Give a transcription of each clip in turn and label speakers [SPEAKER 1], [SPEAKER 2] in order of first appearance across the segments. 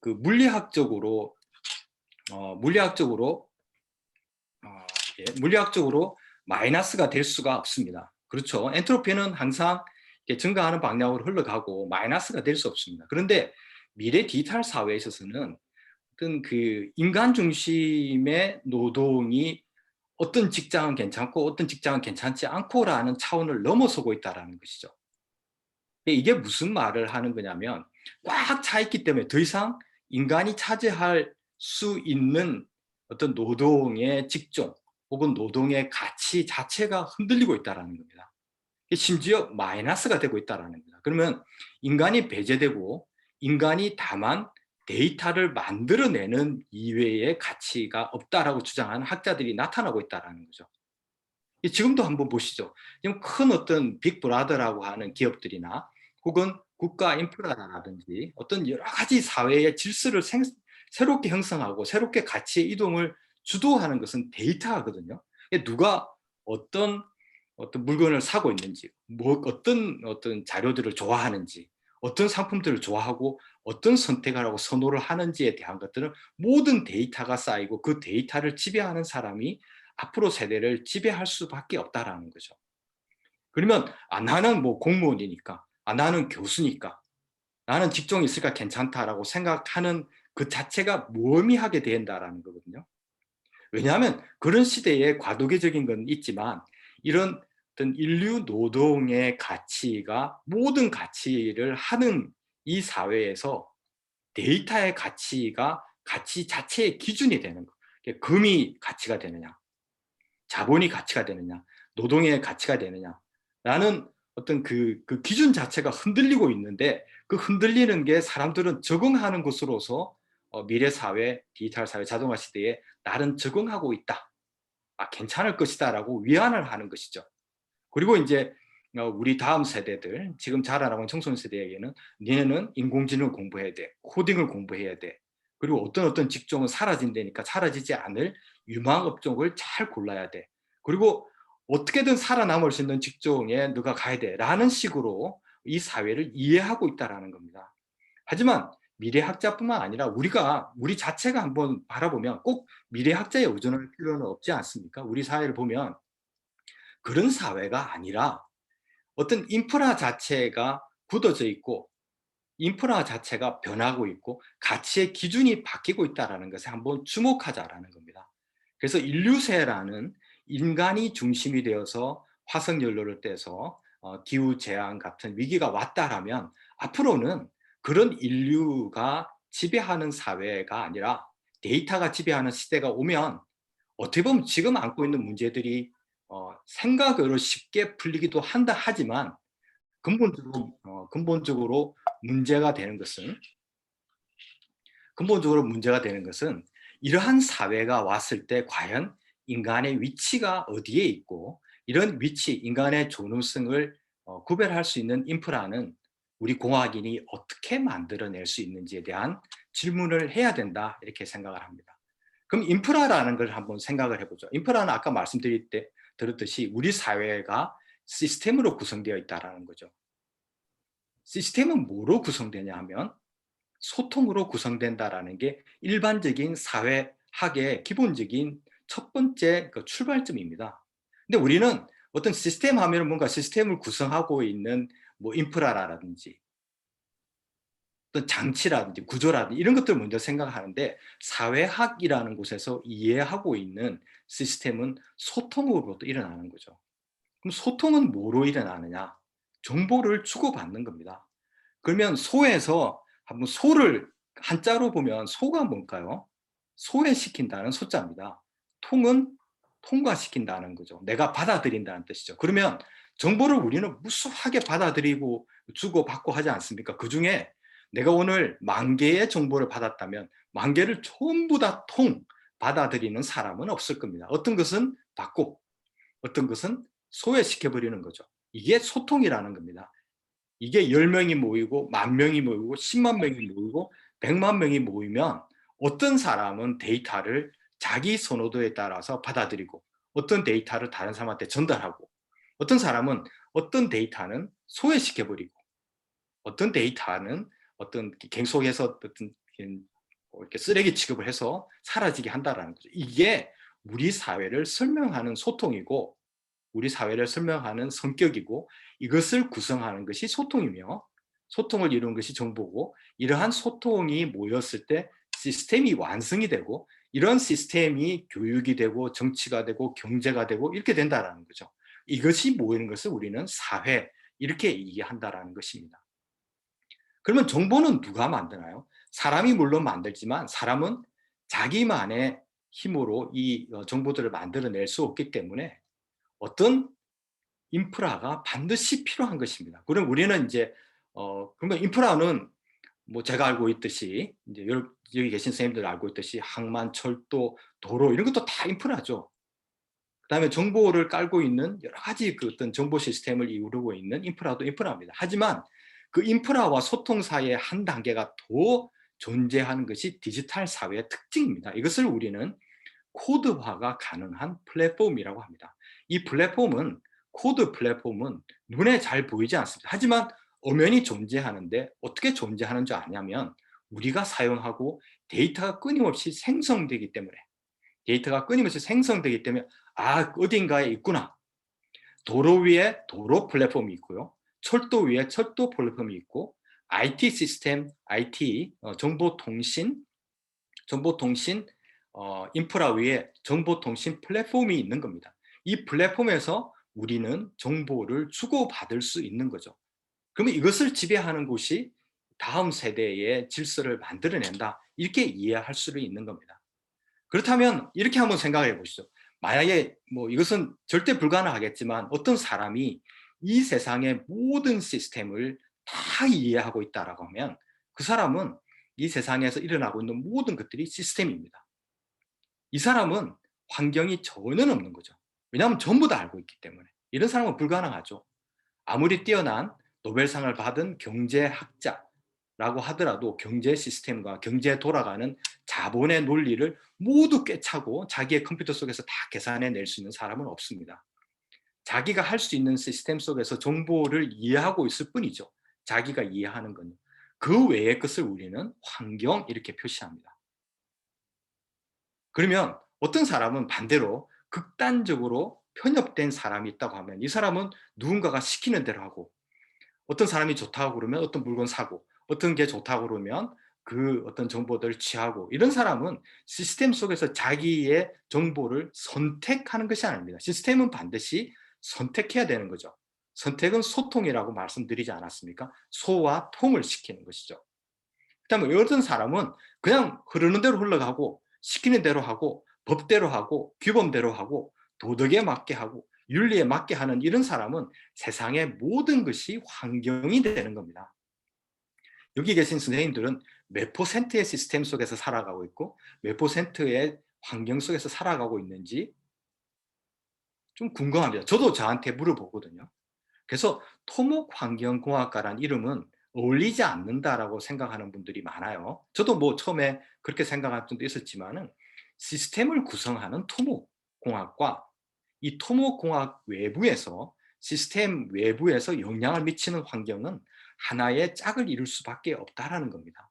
[SPEAKER 1] 그 물리학적으로 어, 물리학적으로 물리학적으로 마이너스가 될 수가 없습니다. 그렇죠. 엔트로피는 항상 증가하는 방향으로 흘러가고 마이너스가 될 수 없습니다. 그런데 미래 디지털 사회에 있어서는 어떤 그 인간 중심의 노동이 어떤 직장은 괜찮고 어떤 직장은 괜찮지 않고라는 차원을 넘어서고 있다는 것이죠. 이게 무슨 말을 하는 거냐면 꽉 차 있기 때문에 더 이상 인간이 차지할 수 있는 어떤 노동의 직종 혹은 노동의 가치 자체가 흔들리고 있다는 겁니다. 심지어 마이너스가 되고 있다는 겁니다. 그러면 인간이 배제되고 인간이 다만 데이터를 만들어내는 이외의 가치가 없다라고 주장하는 학자들이 나타나고 있다는 거죠. 지금도 한번 보시죠. 지금 큰 어떤 빅브라더라고 하는 기업들이나 혹은 국가 인프라라든지 어떤 여러 가지 사회의 질서를 새롭게 형성하고 새롭게 가치의 이동을 주도하는 것은 데이터거든요. 누가 어떤 물건을 사고 있는지, 어떤 자료들을 좋아하는지, 어떤 상품들을 좋아하고 어떤 선택을 하고 선호를 하는지에 대한 것들은 모든 데이터가 쌓이고 그 데이터를 지배하는 사람이 앞으로 세대를 지배할 수밖에 없다라는 거죠. 그러면 나는 뭐 공무원이니까, 나는 교수니까, 나는 직종이 있으니까 괜찮다라고 생각하는 그 자체가 무의미하게 된다라는 거거든요. 왜냐하면 그런 시대에 과도기적인 건 있지만 이런 어떤 인류 노동의 가치가 모든 가치를 하는 이 사회에서 데이터의 가치가 가치 자체의 기준이 되는 거. 금이 가치가 되느냐, 자본이 가치가 되느냐, 노동의 가치가 되느냐 라는 어떤 그 기준 자체가 흔들리고 있는데 그 흔들리는 게 사람들은 적응하는 것으로서 미래 사회, 디지털 사회, 자동화 시대에 나름 적응하고 있다. 괜찮을 것이다 라고 위안을 하는 것이죠. 그리고 이제 우리 다음 세대들, 지금 자라나고 청소년 세대에게는 니네는 인공지능을 공부해야 돼, 코딩을 공부해야 돼, 그리고 어떤 직종은 사라진다니까 사라지지 않을 유망 업종을 잘 골라야 돼, 그리고 어떻게든 살아남을 수 있는 직종에 너가 가야 돼 라는 식으로 이 사회를 이해하고 있다는 겁니다. 하지만 미래학자뿐만 아니라 우리 자체가 한번 바라보면 꼭 미래학자에 의존할 필요는 없지 않습니까? 우리 사회를 보면 그런 사회가 아니라 어떤 인프라 자체가 굳어져 있고 인프라 자체가 변하고 있고 가치의 기준이 바뀌고 있다는 것에 한번 주목하자라는 겁니다. 그래서 인류세라는 인간이 중심이 되어서 화석연료를 떼서 기후재앙 같은 위기가 왔다라면 앞으로는 그런 인류가 지배하는 사회가 아니라 데이터가 지배하는 시대가 오면 어떻게 보면 지금 안고 있는 문제들이 생각으로 쉽게 풀리기도 한다 하지만 근본적으로 문제가 되는 것은 이러한 사회가 왔을 때 과연 인간의 위치가 어디에 있고 이런 위치, 인간의 존엄성을 구별할 수 있는 인프라는 우리 공학인이 어떻게 만들어낼 수 있는지에 대한 질문을 해야 된다 이렇게 생각을 합니다. 그럼 인프라라는 걸 한번 생각을 해보죠. 인프라는 아까 들었듯이 우리 사회가 시스템으로 구성되어 있다는 거죠. 시스템은 뭐로 구성되냐 하면 소통으로 구성된다라는 게 일반적인 사회학의 기본적인 첫 번째 그 출발점입니다. 근데 우리는 어떤 시스템 하면 뭔가 시스템을 구성하고 있는 뭐 인프라라든지 어떤 장치라든지 구조라든지 이런 것들을 먼저 생각하는데 사회학이라는 곳에서 이해하고 있는 시스템은 소통으로부터 일어나는 거죠. 그럼 소통은 뭐로 일어나느냐? 정보를 주고받는 겁니다. 그러면 소에서 한번 소를 한자로 보면 소가 뭘까요? 소외시킨다는 소자입니다. 통은 통과시킨다는 거죠. 내가 받아들인다는 뜻이죠. 그러면 정보를 우리는 무수하게 받아들이고 주고받고 하지 않습니까? 그중에 내가 오늘 10,000개의 정보를 받았다면 10,000개를 전부 다 받아들이는 사람은 없을 겁니다. 어떤 것은 받고 어떤 것은 소외시켜버리는 거죠. 이게 소통이라는 겁니다. 이게 10명이 모이고 10,000명이 모이고 10만 명이 모이고 100만 명이 모이면 어떤 사람은 데이터를 자기 선호도에 따라서 받아들이고 어떤 데이터를 다른 사람한테 전달하고 어떤 사람은 어떤 데이터는 소외시켜버리고 어떤 데이터는 어떤 계속해서 어떤 이렇게 쓰레기 취급을 해서 사라지게 한다라는 거죠. 이게 우리 사회를 설명하는 소통이고 우리 사회를 설명하는 성격이고 이것을 구성하는 것이 소통이며 소통을 이루는 것이 정보고 이러한 소통이 모였을 때 시스템이 완성이 되고 이런 시스템이 교육이 되고 정치가 되고 경제가 되고 이렇게 된다는 거죠. 이것이 모이는 것을 우리는 사회 이렇게 이해한다는 것입니다. 그러면 정보는 누가 만드나요? 사람이 물론 만들지만 사람은 자기만의 힘으로 이 정보들을 만들어낼 수 없기 때문에 어떤 인프라가 반드시 필요한 것입니다. 그럼 우리는 이제 그러면 인프라는 뭐 제가 알고 있듯이 이제 여기 계신 선생님들 알고 있듯이 항만, 철도, 도로 이런 것도 다 인프라죠. 그다음에 정보를 깔고 있는 여러 가지 그 어떤 정보 시스템을 이루고 있는 인프라도 인프라입니다. 하지만 그 인프라와 소통 사이의 한 단계가 더 존재하는 것이 디지털 사회의 특징입니다. 이것을 우리는 코드화가 가능한 플랫폼이라고 합니다. 이 플랫폼은 코드 플랫폼은 눈에 잘 보이지 않습니다. 하지만 엄연히 존재하는데 어떻게 존재하는 줄 아냐면 우리가 사용하고 데이터가 끊임없이 생성되기 때문에 어딘가에 있구나. 도로 위에 도로 플랫폼이 있고요. 철도 위에 철도 플랫폼이 있고 IT 시스템, IT 정보통신 인프라 위에 정보통신 플랫폼이 있는 겁니다. 이 플랫폼에서 우리는 정보를 주고받을 수 있는 거죠. 그러면 이것을 지배하는 곳이 다음 세대의 질서를 만들어낸다. 이렇게 이해할 수 있는 겁니다. 그렇다면 이렇게 한번 생각해 보시죠. 만약에 뭐 이것은 절대 불가능하겠지만 어떤 사람이 이 세상의 모든 시스템을 다 이해하고 있다라고 하면 그 사람은 이 세상에서 일어나고 있는 모든 것들이 시스템입니다. 이 사람은 환경이 전혀 없는 거죠. 왜냐하면 전부 다 알고 있기 때문에. 이런 사람은 불가능하죠. 아무리 뛰어난 노벨상을 받은 경제학자라고 하더라도 경제 시스템과 경제에 돌아가는 자본의 논리를 모두 꿰차고 자기의 컴퓨터 속에서 다 계산해낼 수 있는 사람은 없습니다. 자기가 할 수 있는 시스템 속에서 정보를 이해하고 있을 뿐이죠. 자기가 이해하는 건. 그 외의 것을 우리는 환경 이렇게 표시합니다. 그러면 어떤 사람은 반대로 극단적으로 편협된 사람이 있다고 하면 이 사람은 누군가가 시키는 대로 하고 어떤 사람이 좋다고 그러면 어떤 물건 사고 어떤 게 좋다고 그러면 그 어떤 정보들을 취하고 이런 사람은 시스템 속에서 자기의 정보를 선택하는 것이 아닙니다. 시스템은 반드시 선택해야 되는 거죠. 선택은 소통이라고 말씀드리지 않았습니까? 소와 통을 시키는 것이죠. 그다음에 어떤 사람은 그냥 흐르는 대로 흘러가고 시키는 대로 하고 법대로 하고 규범대로 하고 도덕에 맞게 하고 윤리에 맞게 하는 이런 사람은 세상의 모든 것이 환경이 되는 겁니다. 여기 계신 선생님들은 몇 퍼센트의 시스템 속에서 살아가고 있고 몇 퍼센트의 환경 속에서 살아가고 있는지 좀 궁금합니다. 저도 저한테 물어보거든요. 그래서 토목환경공학과란 이름은 어울리지 않는다라고 생각하는 분들이 많아요. 저도 뭐 처음에 그렇게 생각한 적도 있었지만은 시스템을 구성하는 토목공학과 이 토목공학 외부에서 시스템 외부에서 영향을 미치는 환경은 하나의 짝을 이룰 수밖에 없다라는 겁니다.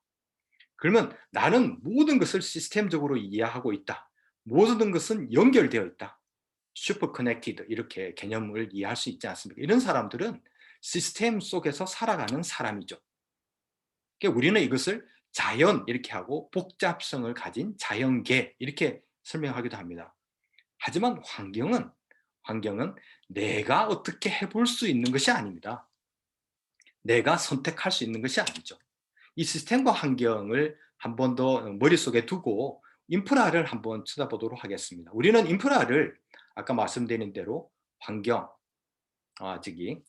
[SPEAKER 1] 그러면 나는 모든 것을 시스템적으로 이해하고 있다. 모든 것은 연결되어 있다. 슈퍼 커넥티드 이렇게 개념을 이해할 수 있지 않습니까? 이런 사람들은 시스템 속에서 살아가는 사람이죠. 그러니까 우리는 이것을 자연 이렇게 하고 복잡성을 가진 자연계 이렇게 설명하기도 합니다. 하지만 환경은 내가 어떻게 해볼 수 있는 것이 아닙니다. 내가 선택할 수 있는 것이 아니죠. 이 시스템과 환경을 한 번 더 머릿속에 두고 인프라를 한번 쳐다보도록 하겠습니다. 우리는 인프라를 아까 말씀드린 대로 환경,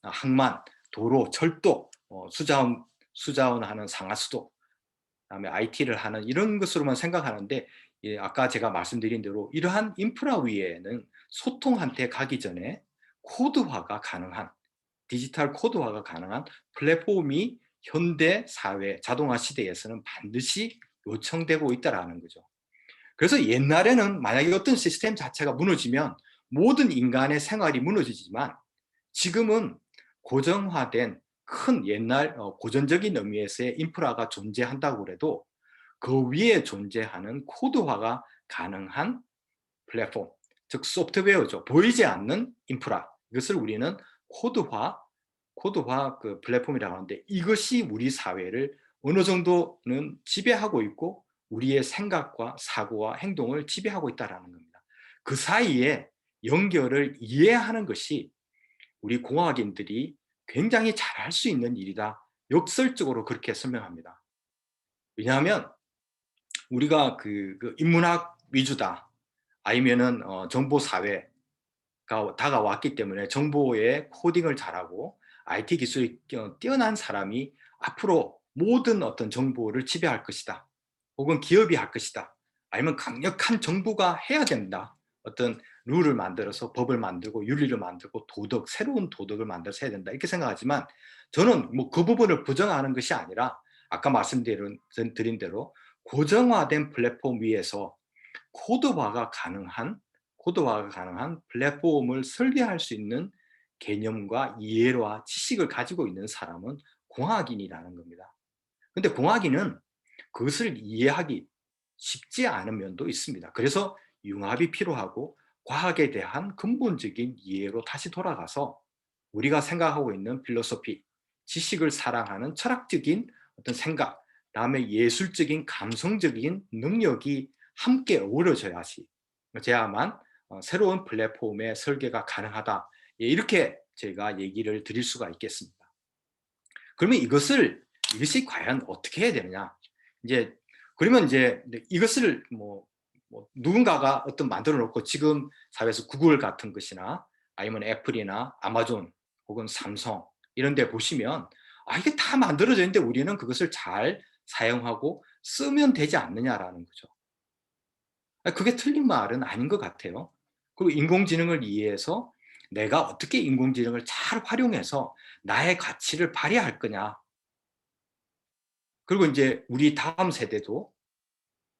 [SPEAKER 1] 항만, 도로, 철도, 수자원하는 상하수도, 그다음에 IT를 하는 이런 것으로만 생각하는데 아까 제가 말씀드린 대로 이러한 인프라 위에는 소통한테 가기 전에 코드화가 가능한 디지털 코드화가 가능한 플랫폼이 현대 사회 자동화 시대에서는 반드시 요청되고 있다라는 거죠. 그래서 옛날에는 만약에 어떤 시스템 자체가 무너지면 모든 인간의 생활이 무너지지만 지금은 고정화된 큰 옛날 고전적인 의미에서의 인프라가 존재한다고 그래도 그 위에 존재하는 코드화가 가능한 플랫폼, 즉 소프트웨어죠. 보이지 않는 인프라. 이것을 우리는 코드화 그 플랫폼이라고 하는데, 이것이 우리 사회를 어느 정도는 지배하고 있고 우리의 생각과 사고와 행동을 지배하고 있다는 겁니다. 그 사이에 연결을 이해하는 것이 우리 공학인들이 굉장히 잘할 수 있는 일이다. 역설적으로 그렇게 설명합니다. 왜냐하면 우리가 그 인문학 위주다, 아니면은 정보 사회가 다가왔기 때문에 정보의 코딩을 잘하고 IT 기술이 뛰어난 사람이 앞으로 모든 어떤 정보를 지배할 것이다, 혹은 기업이 할 것이다, 아니면 강력한 정부가 해야 된다, 어떤 룰을 만들어서 법을 만들고 윤리를 만들고 새로운 도덕을 만들어서 해야 된다, 이렇게 생각하지만, 저는 뭐 그 부분을 부정하는 것이 아니라 아까 말씀드린 대로 고정화된 플랫폼 위에서 코드화가 가능한 플랫폼을 설계할 수 있는 개념과 이해와 지식을 가지고 있는 사람은 공학인이라는 겁니다. 근데 공학인은 그것을 이해하기 쉽지 않은 면도 있습니다. 그래서 융합이 필요하고, 과학에 대한 근본적인 이해로 다시 돌아가서 우리가 생각하고 있는 필로소피, 지식을 사랑하는 철학적인 어떤 생각, 다음에 예술적인 감성적인 능력이 함께 어우러져야지 제야만 새로운 플랫폼의 설계가 가능하다, 이렇게 제가 얘기를 드릴 수가 있겠습니다. 그러면 이것이 과연 어떻게 해야 되느냐? 이제 그러면 이제 이것을 누군가가 어떤 만들어 놓고, 지금 사회에서 구글 같은 것이나 아니면 애플이나 아마존 혹은 삼성 이런 데 보시면, 이게 다 만들어져 있는데 우리는 그것을 잘 사용하고 쓰면 되지 않느냐라는 거죠. 그게 틀린 말은 아닌 것 같아요. 그리고 인공지능을 이해해서 내가 어떻게 인공지능을 잘 활용해서 나의 가치를 발휘할 거냐. 그리고 이제 우리 다음 세대도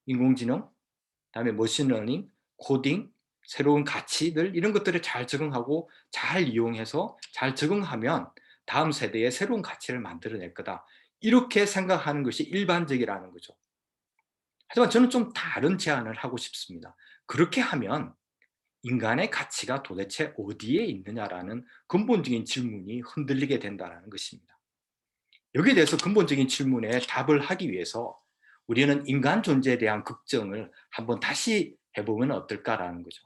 [SPEAKER 1] 인공지능, 그다음에 머신러닝, 코딩, 새로운 가치들, 이런 것들을 잘 적응하고 잘 이용해서 잘 적응하면 다음 세대의 새로운 가치를 만들어낼 거다, 이렇게 생각하는 것이 일반적이라는 거죠. 하지만 저는 좀 다른 제안을 하고 싶습니다. 그렇게 하면 인간의 가치가 도대체 어디에 있느냐라는 근본적인 질문이 흔들리게 된다는 것입니다. 여기에 대해서 근본적인 질문에 답을 하기 위해서 우리는 인간 존재에 대한 걱정을 한번 다시 해보면 어떨까라는 거죠.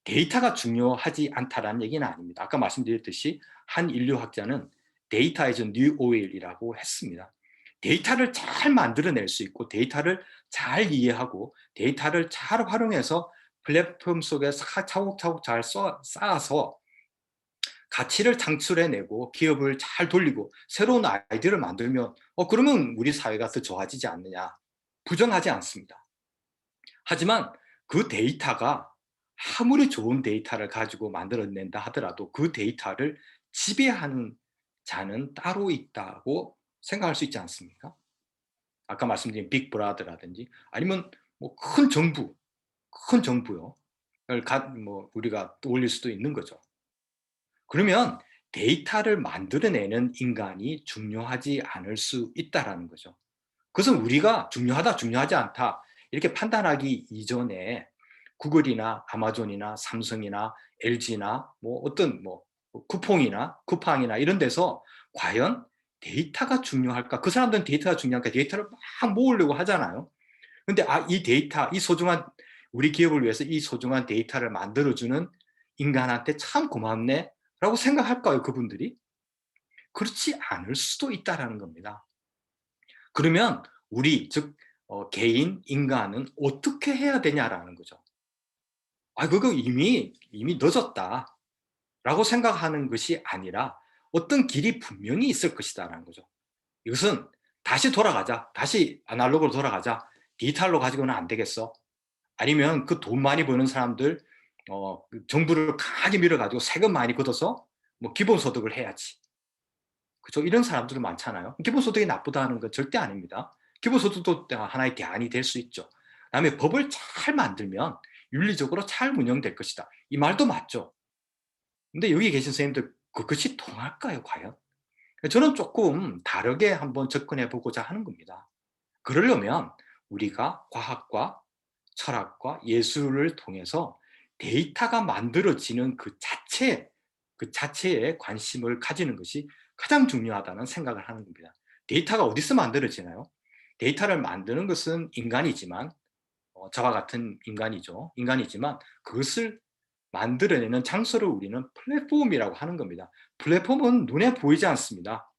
[SPEAKER 1] 데이터가 중요하지 않다라는 얘기는 아닙니다. 아까 말씀드렸듯이 한 인류학자는 데이터 is new oil이라고 했습니다. 데이터를 잘 만들어낼 수 있고, 데이터를 잘 이해하고, 데이터를 잘 활용해서 플랫폼 속에서 차곡차곡 잘 쌓아서 가치를 창출해내고 기업을 잘 돌리고 새로운 아이디어를 만들면 그러면 우리 사회가 더 좋아지지 않느냐, 부정하지 않습니다. 하지만 그 데이터가 아무리 좋은 데이터를 가지고 만들어낸다 하더라도 그 데이터를 지배하는 자는 따로 있다고 생각할 수 있지 않습니까? 아까 말씀드린 빅브라더라든지 아니면 큰 정부요. 우리가 올릴 수도 있는 거죠. 그러면 데이터를 만들어내는 인간이 중요하지 않을 수 있다라는 거죠. 그것은 우리가 중요하다, 중요하지 않다 이렇게 판단하기 이전에 구글이나 아마존이나 삼성이나 LG나 쿠팡이나 이런 데서 과연 데이터가 중요할까? 그 사람들은 데이터가 중요하니까 데이터를 막 모으려고 하잖아요. 근데 이 데이터, 우리 기업을 위해서 이 소중한 데이터를 만들어주는 인간한테 참 고맙네 라고 생각할까요, 그분들이? 그렇지 않을 수도 있다는 겁니다. 그러면 즉 개인, 인간은 어떻게 해야 되냐라는 거죠. 그거 이미 늦었다 라고 생각하는 것이 아니라 어떤 길이 분명히 있을 것이다라는 거죠. 이것은 다시 아날로그로 돌아가자, 디지털로 가지고는 안 되겠어, 아니면 그 돈 많이 버는 사람들 그 정부를 강하게 밀어가지고 세금 많이 걷어서 기본소득을 해야지. 그죠? 이런 사람들은 많잖아요. 기본소득이 나쁘다는 건 절대 아닙니다. 기본소득도 하나의 대안이 될 수 있죠. 그다음에 법을 잘 만들면 윤리적으로 잘 운영될 것이다, 이 말도 맞죠. 근데 여기 계신 선생님들 그것이 통할까요, 과연? 저는 조금 다르게 한번 접근해 보고자 하는 겁니다. 그러려면 우리가 과학과 철학과 예술을 통해서 데이터가 만들어지는 그 자체에 관심을 가지는 것이 가장 중요하다는 생각을 하는 겁니다. 데이터가 어디서 만들어지나요? 데이터를 만드는 것은 인간이지만 저와 같은 인간이지만 그것을 만들어내는 장소를 우리는 플랫폼이라고 하는 겁니다. 플랫폼은 눈에 보이지 않습니다.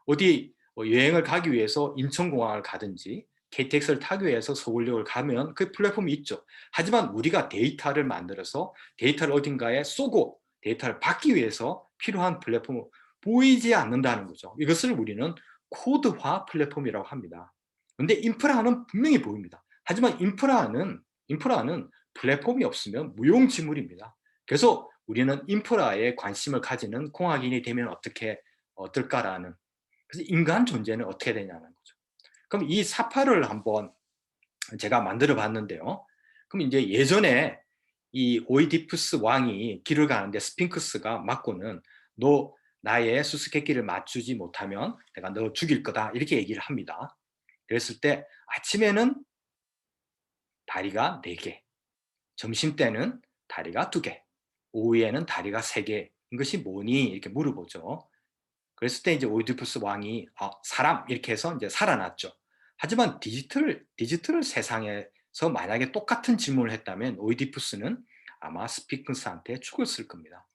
[SPEAKER 1] 어디 여행을 가기 위해서 인천공항을 가든지 KTX를 타기 위해서 서울역을 가면 그 플랫폼이 있죠. 하지만 우리가 데이터를 만들어서 데이터를 어딘가에 쏘고 데이터를 받기 위해서 필요한 플랫폼은 보이지 않는다는 거죠. 이것을 우리는 코드화 플랫폼이라고 합니다. 그런데 인프라는 분명히 보입니다. 하지만 인프라는 플랫폼이 없으면 무용지물입니다. 그래서 우리는 인프라에 관심을 가지는 공학인이 되면 어떨까라는, 그래서 인간 존재는 어떻게 되냐는 거죠. 그럼 이 사파를 한번 제가 만들어 봤는데요. 그럼 이제 예전에 이 오이디푸스 왕이 길을 가는데 스핑크스가 맞고는 너 나의 수수께끼를 맞추지 못하면 내가 너 죽일 거다 이렇게 얘기를 합니다. 그랬을 때 아침에는 다리가 4개, 점심 때는 다리가 2개, 오후에는 다리가 3개인 것이 뭐니? 이렇게 물어보죠. 그랬을 때 이제 오이디푸스 왕이 사람 이렇게 해서 이제 살아났죠. 하지만 디지털 세상에서 만약에 똑같은 질문을 했다면 오이디푸스는 아마 스피크스한테 죽었을 겁니다.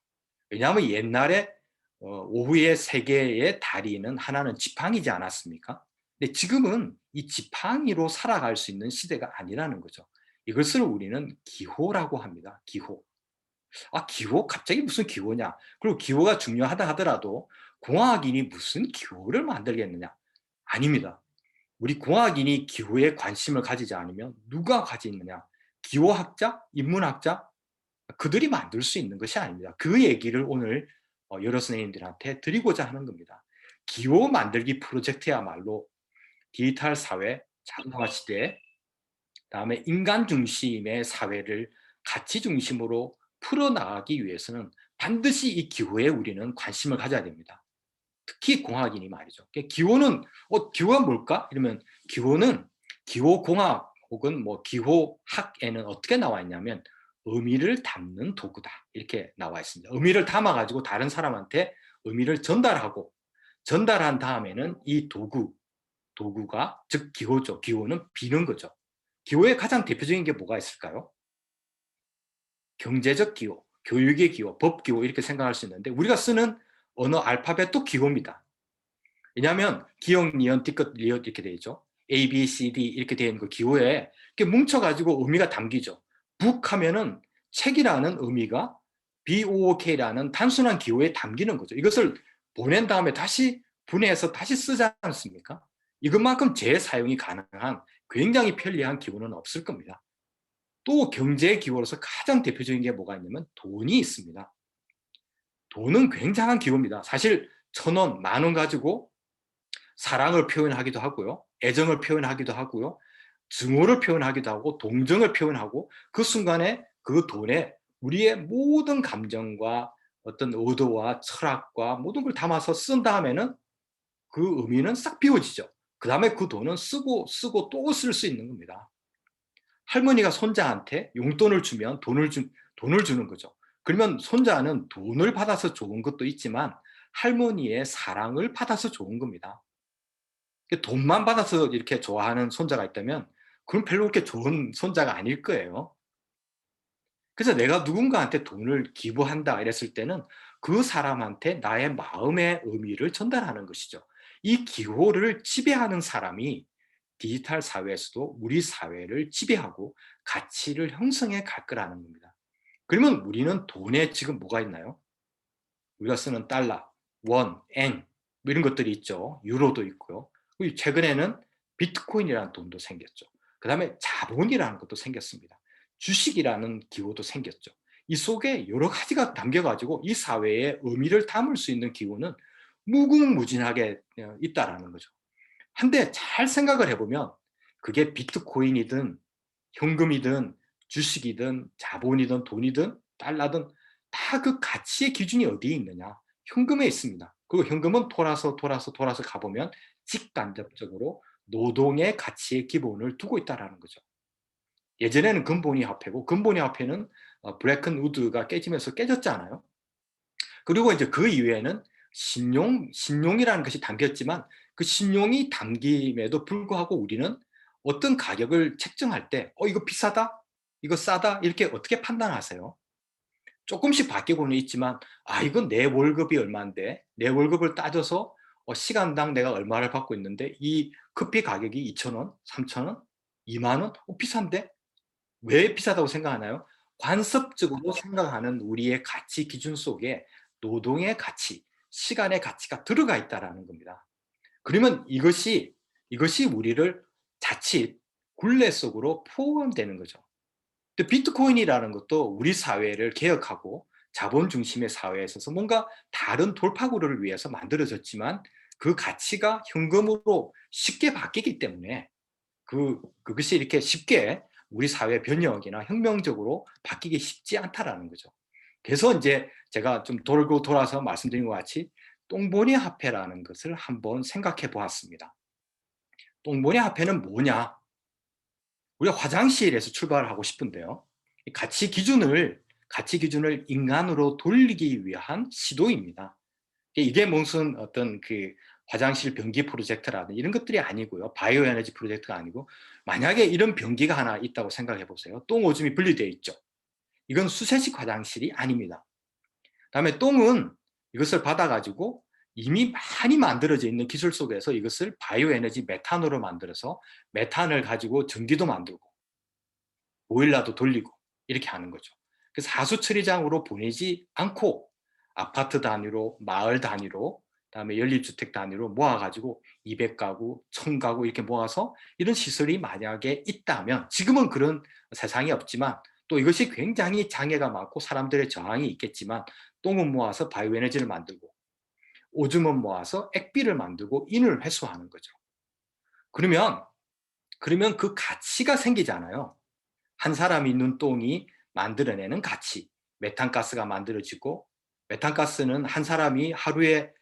[SPEAKER 1] 왜냐하면 옛날에 오후에 3개의 다리는 하나는 지팡이지 않았습니까? 근데 지금은 이 지팡이로 살아갈 수 있는 시대가 아니라는 거죠. 이것을 우리는 기호라고 합니다. 기호. 기호? 갑자기 무슨 기호냐? 그리고 기호가 중요하다 하더라도 공학인이 무슨 기호를 만들겠느냐? 아닙니다. 우리 공학인이 기호에 관심을 가지지 않으면 누가 가지느냐? 기호학자? 인문학자? 그들이 만들 수 있는 것이 아닙니다. 그 얘기를 오늘 여러 선생님들한테 드리고자 하는 겁니다. 기호 만들기 프로젝트야말로 디지털 사회, 자동화 시대, 그다음에 인간 중심의 사회를 가치 중심으로 풀어나가기 위해서는 반드시 이 기호에 우리는 관심을 가져야 됩니다. 특히 공학인이 말이죠. 기호가 뭘까? 이러면 기호공학 혹은 뭐 기호학에는 어떻게 나와 있냐면 의미를 담는 도구다 이렇게 나와 있습니다. 의미를 담아가지고 다른 사람한테 의미를 전달한 다음에는 이 도구가 즉 기호죠. 기호는 비는 거죠. 기호의 가장 대표적인 게 뭐가 있을까요? 경제적 기호, 교육의 기호, 법 기호 이렇게 생각할 수 있는데 우리가 쓰는 언어 알파벳도 기호입니다. 왜냐하면 기역, 니은, 띠끝, 리엇 이렇게 되어 있죠. A, B, C, D 이렇게 되어 있는 그 기호에 이렇게 뭉쳐가지고 의미가 담기죠. 북 하면은 책이라는 의미가 BOOK라는 단순한 기호에 담기는 거죠. 이것을 보낸 다음에 다시 분해해서 다시 쓰지 않습니까? 이것만큼 재사용이 가능한 굉장히 편리한 기호는 없을 겁니다. 또 경제 기호로서 가장 대표적인 게 뭐가 있냐면 돈이 있습니다. 돈은 굉장한 기호입니다. 사실 1,000원, 10,000원 가지고 사랑을 표현하기도 하고요. 애정을 표현하기도 하고요. 증오를 표현하기도 하고 동정을 표현하고 그 순간에 그 돈에 우리의 모든 감정과 어떤 의도와 철학과 모든 걸 담아서 쓴 다음에는 그 의미는 싹 비워지죠. 그 다음에 그 돈은 쓰고 또 쓸 수 있는 겁니다. 할머니가 손자한테 용돈을 주면 돈을 주는 거죠. 그러면 손자는 돈을 받아서 좋은 것도 있지만 할머니의 사랑을 받아서 좋은 겁니다. 돈만 받아서 이렇게 좋아하는 손자가 있다면 그건 별로 그렇게 좋은 손자가 아닐 거예요. 그래서 내가 누군가한테 돈을 기부한다 이랬을 때는 그 사람한테 나의 마음의 의미를 전달하는 것이죠. 이 기호를 지배하는 사람이 디지털 사회에서도 우리 사회를 지배하고 가치를 형성해 갈 거라는 겁니다. 그러면 우리는 돈에 지금 뭐가 있나요? 우리가 쓰는 달러, 원, 엔, 뭐 이런 것들이 있죠. 유로도 있고요. 최근에는 비트코인이라는 돈도 생겼죠. 그 다음에 자본이라는 것도 생겼습니다. 주식이라는 기호도 생겼죠. 이 속에 여러 가지가 담겨가지고 이 사회에 의미를 담을 수 있는 기호는 무궁무진하게 있다라는 거죠. 한데 잘 생각을 해보면 그게 비트코인이든 현금이든 주식이든 자본이든 돈이든 달러든 다 그 가치의 기준이 어디에 있느냐? 현금에 있습니다. 그리고 현금은 돌아서 가보면 직간접적으로 노동의 가치의 기본을 두고 있다는 거죠. 예전에는 근본이 화폐고 근본이 화폐는 브레큰 우드가 깨지면서 깨졌잖아요. 그리고 이제 그 이후에는 신용이라는 것이 담겼지만 그 신용이 담김에도 불구하고 우리는 어떤 가격을 책정할 때 이거 비싸다? 이거 싸다? 이렇게 어떻게 판단하세요? 조금씩 바뀌고는 있지만 이건 내 월급이 얼마인데 내 월급을 따져서 시간당 내가 얼마를 받고 있는데 이 커피 가격이 2,000원, 3,000원, 2만 원? 비싼데? 왜 비싸다고 생각하나요? 관습적으로 생각하는 우리의 가치 기준 속에 노동의 가치, 시간의 가치가 들어가 있다는 겁니다. 그러면 이것이 우리를 자칫 굴레 속으로 포함되는 거죠. 비트코인이라는 것도 우리 사회를 개혁하고 자본 중심의 사회에 있어서 뭔가 다른 돌파구를 위해서 만들어졌지만 그 가치가 현금으로 쉽게 바뀌기 때문에 그것이 이렇게 쉽게 우리 사회 변혁이나 혁명적으로 바뀌기 쉽지 않다라는 거죠. 그래서 이제 제가 좀 돌고 돌아서 말씀드린 것 같이 똥보니 화폐라는 것을 한번 생각해 보았습니다. 똥보니 화폐는 뭐냐? 우리가 화장실에서 출발을 하고 싶은데요. 가치 기준을 인간으로 돌리기 위한 시도입니다. 이게 무슨 어떤 그 화장실 변기 프로젝트라든 이런 것들이 아니고요. 바이오 에너지 프로젝트가 아니고 만약에 이런 변기가 하나 있다고 생각해 보세요. 똥 오줌이 분리되어 있죠. 이건 수세식 화장실이 아닙니다. 그다음에 똥은 이것을 받아가지고 이미 많이 만들어져 있는 기술 속에서 이것을 바이오 에너지 메탄으로 만들어서 메탄을 가지고 전기도 만들고 보일러도 돌리고 이렇게 하는 거죠. 그래서 하수 처리장으로 보내지 않고 아파트 단위로, 마을 단위로, 그다음에 연립주택 단위로 모아가지고 200가구, 1000가구 이렇게 모아서 이런 시설이 만약에 있다면 지금은 그런 세상이 없지만 또 이것이 굉장히 장애가 많고 사람들의 저항이 있겠지만 똥은 모아서 바이오에너지를 만들고 오줌은 모아서 액비를 만들고 인을 회수하는 거죠. 그러면 그 가치가 생기잖아요. 한 사람이 눈똥이 만들어내는 가치, 메탄가스가 만들어지고 메탄가스는 한 사람이 하루에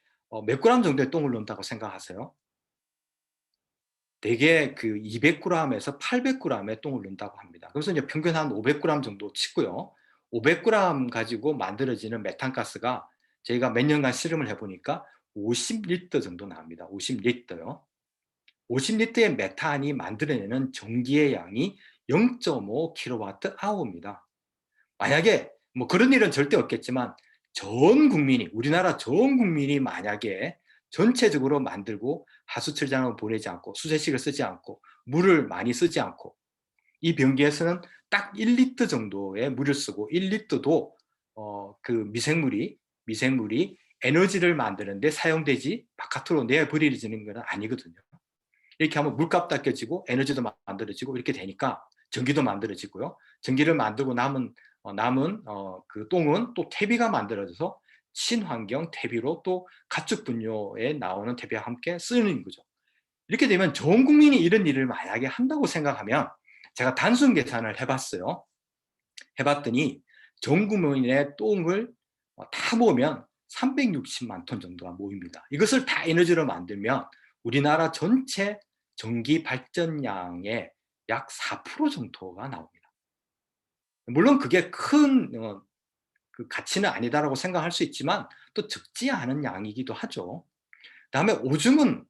[SPEAKER 1] 몇 그램 정도의 똥을 넣는다고 생각하세요? 대개 그 200g에서 800g의 똥을 넣는다고 합니다. 그래서 이제 평균 한 500g 정도 치고요. 500g 가지고 만들어지는 메탄가스가 저희가 몇 년간 실험을 해보니까 50리터 정도 나옵니다. 50리터요. 50리터의 메탄이 만들어내는 전기의 양이 0.5kWh입니다. 만약에 뭐 그런 일은 절대 없겠지만 우리나라 전 국민이 만약에 전체적으로 만들고 하수처리장을 보내지 않고 수세식을 쓰지 않고 물을 많이 쓰지 않고 이 변기에서는 딱 1리터 정도의 물을 쓰고 1리터도 그 미생물이 에너지를 만드는데 사용되지 바깥으로 내버려지는 건 아니거든요. 이렇게 하면 물값도 아껴지고 에너지도 만들어지고 이렇게 되니까 전기도 만들어지고요. 전기를 만들고 남은 그 똥은 또 퇴비가 만들어져서 친환경 퇴비로 또 가축 분뇨에 나오는 퇴비와 함께 쓰는 거죠. 이렇게 되면 전 국민이 이런 일을 만약에 한다고 생각하면 제가 단순 계산을 해봤어요. 해봤더니 전 국민의 똥을 다 모으면 360만 톤 정도가 모입니다. 이것을 다 에너지로 만들면 우리나라 전체 전기 발전량의 약 4% 정도가 나옵니다. 물론 그게 큰 그 가치는 아니다라고 생각할 수 있지만 또 적지 않은 양이기도 하죠. 그다음에 오줌은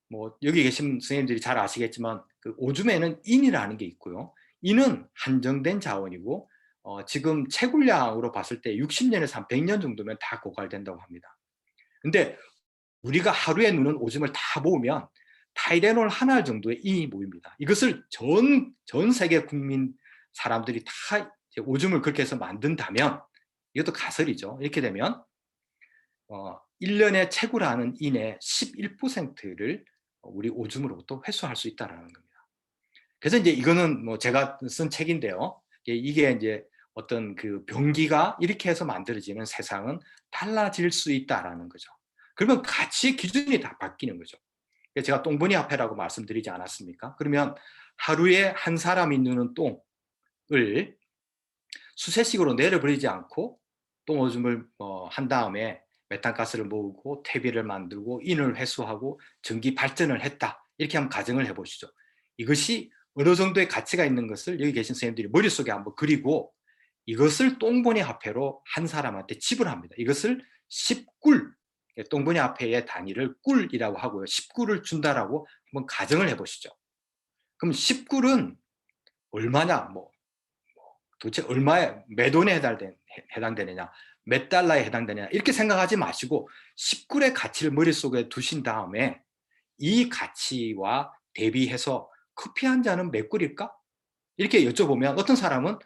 [SPEAKER 1] 뭐 여기 계신 선생님들이 잘 아시겠지만 그 오줌에는 인이라는 게 있고요. 인은 한정된 자원이고 지금 채굴량으로 봤을 때 60년에서 한 100년 정도면 다 고갈된다고 합니다. 근데 우리가 하루에 누는 오줌을 다 모으면 타이레놀 한 알 정도의 인이 모입니다. 이것을 전 세계 국민 사람들이 다 오줌을 그렇게 해서 만든다면 이것도 가설이죠. 이렇게 되면 1년에 채굴하는 인의 11%를 우리 오줌으로부터 회수할 수 있다는 겁니다. 그래서 이제 이거는 뭐 제가 쓴 책인데요. 이게 이제 어떤 그 병기가 이렇게 해서 만들어지는 세상은 달라질 수 있다라는 거죠. 그러면 가치 기준이 다 바뀌는 거죠. 제가 똥분이 화폐라고 말씀드리지 않았습니까? 그러면 하루에 한 사람이 누는 똥을 수세식으로 내려버리지 않고 똥오줌을 한 다음에 메탄가스를 모으고 퇴비를 만들고 인을 회수하고 전기 발전을 했다. 이렇게 한번 가정을 해보시죠. 이것이 어느 정도의 가치가 있는 것을 여기 계신 선생님들이 머릿속에 한번 그리고 이것을 똥보니 화폐로 한 사람한테 지불합니다. 이것을 10꿀, 똥보니 화폐의 단위를 꿀이라고 하고요. 10꿀을 준다라고 한번 가정을 해보시죠. 그럼 10꿀은 얼마냐? 도대체 얼마에, 몇 원에 해당되느냐, 몇 달러에 해당되느냐, 이렇게 생각하지 마시고 10꿀의 가치를 머릿속에 두신 다음에 이 가치와 대비해서 커피 한 잔은 몇 꿀일까? 이렇게 여쭤보면 어떤 사람은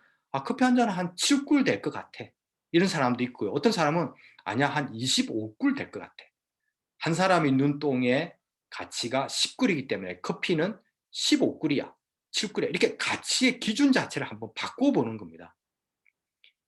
[SPEAKER 1] 커피 한 잔은 한 7꿀 될 것 같아. 이런 사람도 있고요. 어떤 사람은 아니야, 한 25꿀 될 것 같아. 한 사람이 눈동의 가치가 10꿀이기 때문에 커피는 15꿀이야. 7꿀이야. 이렇게 가치의 기준 자체를 한번 바꿔보는 겁니다.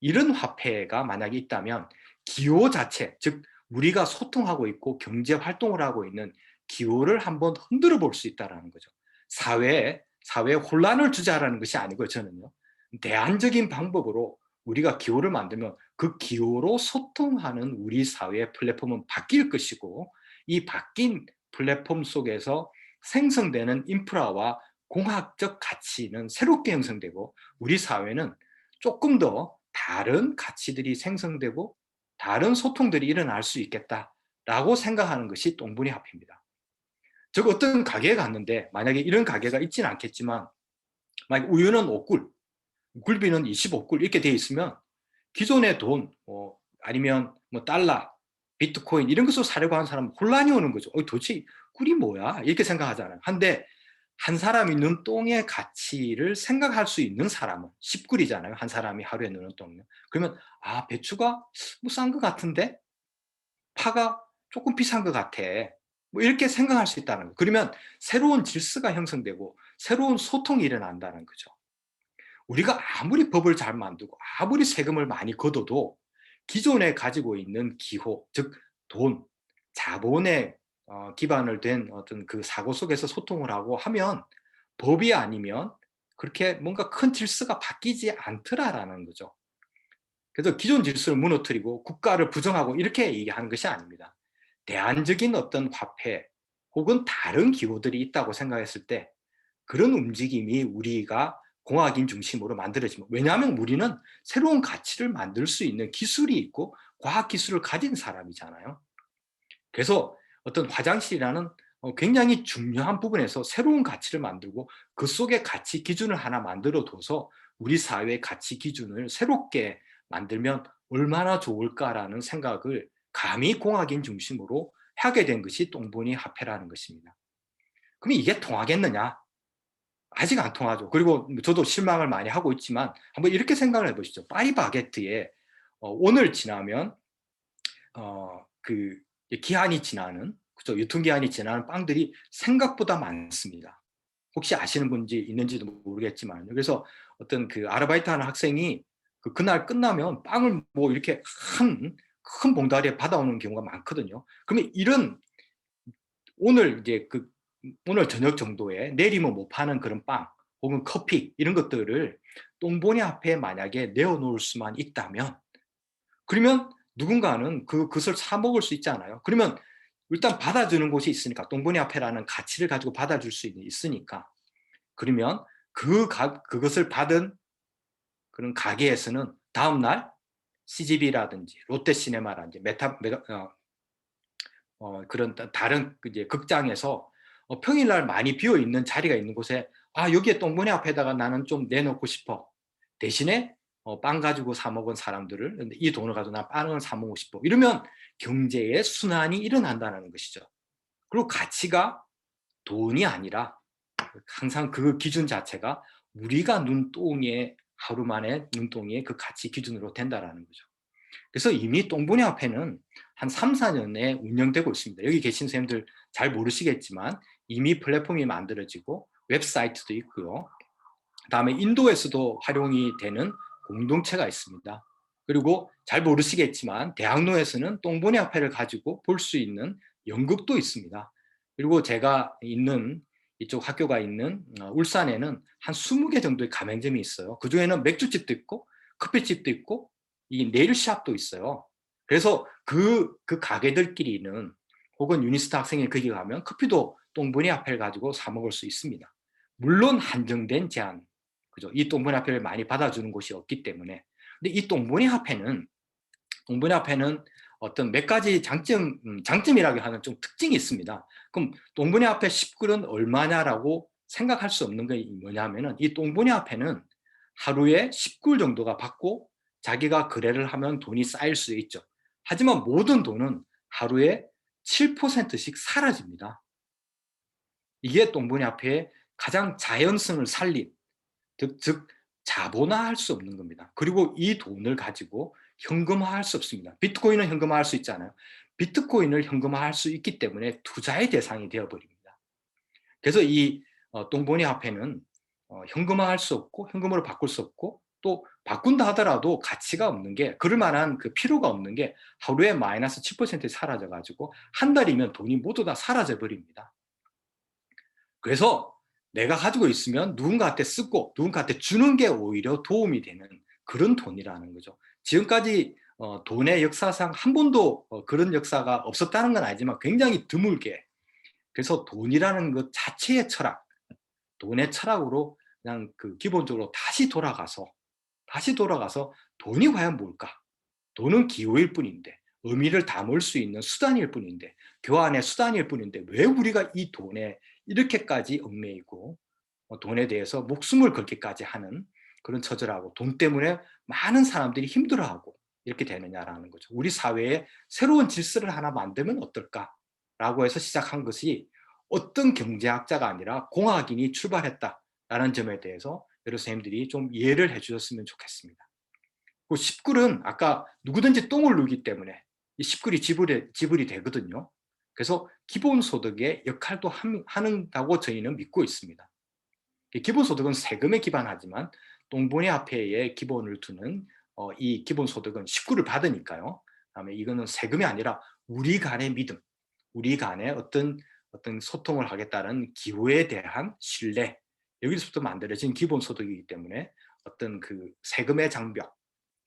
[SPEAKER 1] 이런 화폐가 만약에 있다면 기호 자체, 즉 우리가 소통하고 있고 경제 활동을 하고 있는 기호를 한번 흔들어 볼 수 있다는 거죠. 사회에 혼란을 주자라는 것이 아니고요. 저는요. 대안적인 방법으로 우리가 기호를 만들면 그 기호로 소통하는 우리 사회의 플랫폼은 바뀔 것이고, 이 바뀐 플랫폼 속에서 생성되는 인프라와 공학적 가치는 새롭게 형성되고 우리 사회는 조금 더 다른 가치들이 생성되고 다른 소통들이 일어날 수 있겠다라고 생각하는 것이 똥분이 화폐입니다. 즉 어떤 가게에 갔는데 만약에 이런 가게가 있지는 않겠지만 만약 우유는 5꿀, 굴비는 25꿀 이렇게 되어 있으면 기존의 돈 아니면 달러, 비트코인 이런 것을 사려고 하는 사람은 혼란이 오는 거죠. 도대체 꿀이 뭐야? 이렇게 생각하잖아요. 한데 한 사람이 눈동의 가치를 생각할 수 있는 사람은 10꿀이잖아요. 한 사람이 하루에 넣는 똥은. 그러면 배추가 싼 것 같은데 파가 조금 비싼 것 같아. 이렇게 생각할 수 있다는 거예요. 그러면 새로운 질서가 형성되고 새로운 소통이 일어난다는 거죠. 우리가 아무리 법을 잘 만들고 아무리 세금을 많이 걷어도 기존에 가지고 있는 기호, 즉 돈, 자본에 기반을 된 어떤 그 사고 속에서 소통을 하고 하면 법이 아니면 그렇게 뭔가 큰 질서가 바뀌지 않더라라는 거죠. 그래서 기존 질서를 무너뜨리고 국가를 부정하고 이렇게 얘기하는 것이 아닙니다. 대안적인 어떤 화폐 혹은 다른 기호들이 있다고 생각했을 때 그런 움직임이 우리가 공학인 중심으로 만들어지면, 왜냐하면 우리는 새로운 가치를 만들 수 있는 기술이 있고 과학기술을 가진 사람이잖아요. 그래서 어떤 화장실이라는 굉장히 중요한 부분에서 새로운 가치를 만들고 그 속에 가치 기준을 하나 만들어 둬서 우리 사회의 가치 기준을 새롭게 만들면 얼마나 좋을까라는 생각을 감히 공학인 중심으로 하게 된 것이 똥보니 화폐라는 것입니다. 그럼 이게 통하겠느냐? 아직 안 통하죠. 그리고 저도 실망을 많이 하고 있지만 한번 이렇게 생각을 해보시죠. 파리바게트에 오늘 지나면 그 기한이 지나는, 그죠? 유통기한이 지나는 빵들이 생각보다 많습니다. 혹시 아시는 분이 있는지도 모르겠지만, 그래서 어떤 그 아르바이트 하는 학생이 그날 끝나면 빵을 이렇게 큰 봉다리에 받아오는 경우가 많거든요. 그러면 이런 오늘 오늘 저녁 정도에 내리면 못 파는 그런 빵 혹은 커피 이런 것들을 똥보니 앞에 만약에 내어놓을 수만 있다면, 그러면 누군가는 그것을 사 먹을 수 있잖아요. 그러면 일단 받아주는 곳이 있으니까, 똥보니 앞에라는 가치를 가지고 받아줄 수 있으니까, 그러면 그것을 받은 그런 가게에서는 다음날 CGV라든지 롯데시네마라든지 그런 다른 이제 극장에서 평일날 많이 비어있는 자리가 있는 곳에 여기에 똥보니 앞에다가 나는 좀 내놓고 싶어. 대신에 빵 가지고 사 먹은 사람들을 이 돈을 가지고 나 빵을 사 먹고 싶어. 이러면 경제의 순환이 일어난다는 것이죠. 그리고 가치가 돈이 아니라 항상 그 기준 자체가 우리가 하루 만에 눈동이의 그 가치 기준으로 된다는 거죠. 그래서 이미 똥보니 화폐는 한 3, 4년에 운영되고 있습니다. 여기 계신 선생님들 잘 모르시겠지만 이미 플랫폼이 만들어지고 웹사이트도 있고요. 그다음에 인도에서도 활용이 되는 공동체가 있습니다. 그리고 잘 모르시겠지만 대학로에서는 똥보니 화폐를 가지고 볼 수 있는 연극도 있습니다. 그리고 제가 있는 이쪽 학교가 있는 울산에는 한 20개 정도의 가맹점이 있어요. 그중에는 맥주집도 있고 커피집도 있고 이 네일샵도 있어요. 그래서 그 가게들끼리는 혹은 유니스타 학생이 거기 가면 커피도 똥분이 화폐를 가지고 사 먹을 수 있습니다. 물론 한정된 제한, 그죠? 이 똥분이 화폐를 많이 받아주는 곳이 없기 때문에. 근데 이 똥분이 화폐는 어떤 몇 가지 장점이라고 하는 좀 특징이 있습니다. 그럼 똥분이 화폐 10불은 얼마냐라고 생각할 수 없는 게 뭐냐면은, 이 똥분이 화폐는 하루에 10불 정도가 받고 자기가 거래를 하면 돈이 쌓일 수 있죠. 하지만 모든 돈은 하루에 7%씩 사라집니다. 이게 똥분이 화폐의 가장 자연성을 살린, 즉 자본화할 수 없는 겁니다. 그리고 이 돈을 가지고 현금화할 수 없습니다. 비트코인은 현금화할 수 있잖아요. 비트코인을 현금화할 수 있기 때문에 투자의 대상이 되어버립니다. 그래서 이 똥보니 화폐는 현금화할 수 없고 현금으로 바꿀 수 없고, 또 바꾼다 하더라도 가치가 없는 게, 그럴 만한 그 필요가 없는 게, 하루에 마이너스 7% 사라져가지고 한 달이면 돈이 모두 다 사라져 버립니다. 그래서 내가 가지고 있으면 누군가한테 쓰고 누군가한테 주는 게 오히려 도움이 되는 그런 돈이라는 거죠. 지금까지 돈의 역사상 한 번도 그런 역사가 없었다는 건 아니지만 굉장히 드물게, 그래서 돈이라는 것 자체의 철학, 돈의 철학으로 그냥 그 기본적으로 다시 돌아가서 돈이 과연 뭘까? 돈은 기호일 뿐인데, 의미를 담을 수 있는 수단일 뿐인데, 교환의 수단일 뿐인데, 왜 우리가 이 돈에 이렇게까지 얽매이고 돈에 대해서 목숨을 걸기까지 하는 그런 처절하고, 돈 때문에 많은 사람들이 힘들어하고 이렇게 되느냐라는 거죠. 우리 사회에 새로운 질서를 하나 만들면 어떨까라고 해서 시작한 것이 어떤 경제학자가 아니라 공학인이 출발했다라는 점에 대해서 여러 선생님들이 좀 이해를 해주셨으면 좋겠습니다. 그 십굴은 아까 누구든지 똥을 누기 때문에 이 십굴이 지불이 되거든요. 그래서 기본소득의 역할도 한다고 저희는 믿고 있습니다. 기본소득은 세금에 기반하지만 똥보니 화폐에 기본을 두는 이 기본소득은 십굴을 받으니까요. 그다음에 이거는 세금이 아니라 우리 간의 믿음, 우리 간의 어떤 소통을 하겠다는 기호에 대한 신뢰, 여기서부터 만들어진 기본소득이기 때문에 어떤 그 세금의 장벽,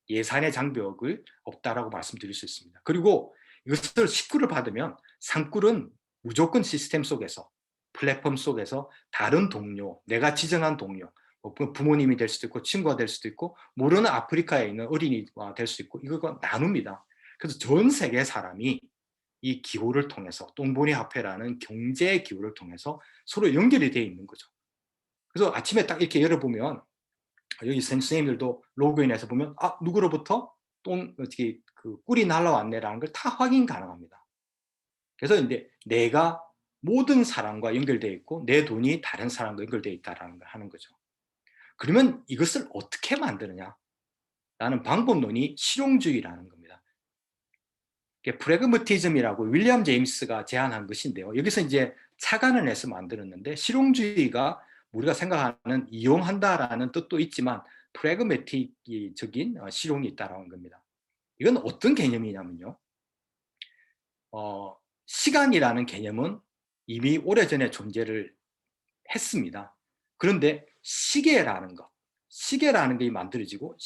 [SPEAKER 1] 예산의 장벽을 없다라고 말씀드릴 수 있습니다. 그리고 이것을 식구를 받으면 상굴은 무조건 시스템 속에서, 플랫폼 속에서 다른 동료, 내가 지정한 동료, 부모님이 될 수도 있고 친구가 될 수도 있고 모르는 아프리카에 있는 어린이가 될 수도 있고, 이거 나눕니다. 그래서 전 세계 사람이 이 기호를 통해서, 똥보니 화폐라는 경제 기호를 통해서 서로 연결이 되어 있는 거죠. 그래서 아침에 딱 이렇게 열어보면, 여기 선생님들도 로그인해서 보면 누구로부터 어떻게 그 꿀이 날라왔네라는 걸 다 확인 가능합니다. 그래서 이제 내가 모든 사람과 연결되어 있고 내 돈이 다른 사람과 연결되어 있다는 걸 하는 거죠. 그러면 이것을 어떻게 만드느냐? 라는 방법론이 실용주의라는 겁니다. 프래그마티즘이라고 윌리엄 제임스가 제안한 것인데요. 여기서 이제 착안을 해서 만들었는데, 실용주의가 우리가 생각하는 이용한다라는 뜻도 있지만 프래그매틱적인 실용이 있다라는 겁니다. 이건 어떤 개념이냐면요. 시간이라는 개념은 이미 오래전에 존재를 했습니다. 그런데 시계라는 게 만들어지고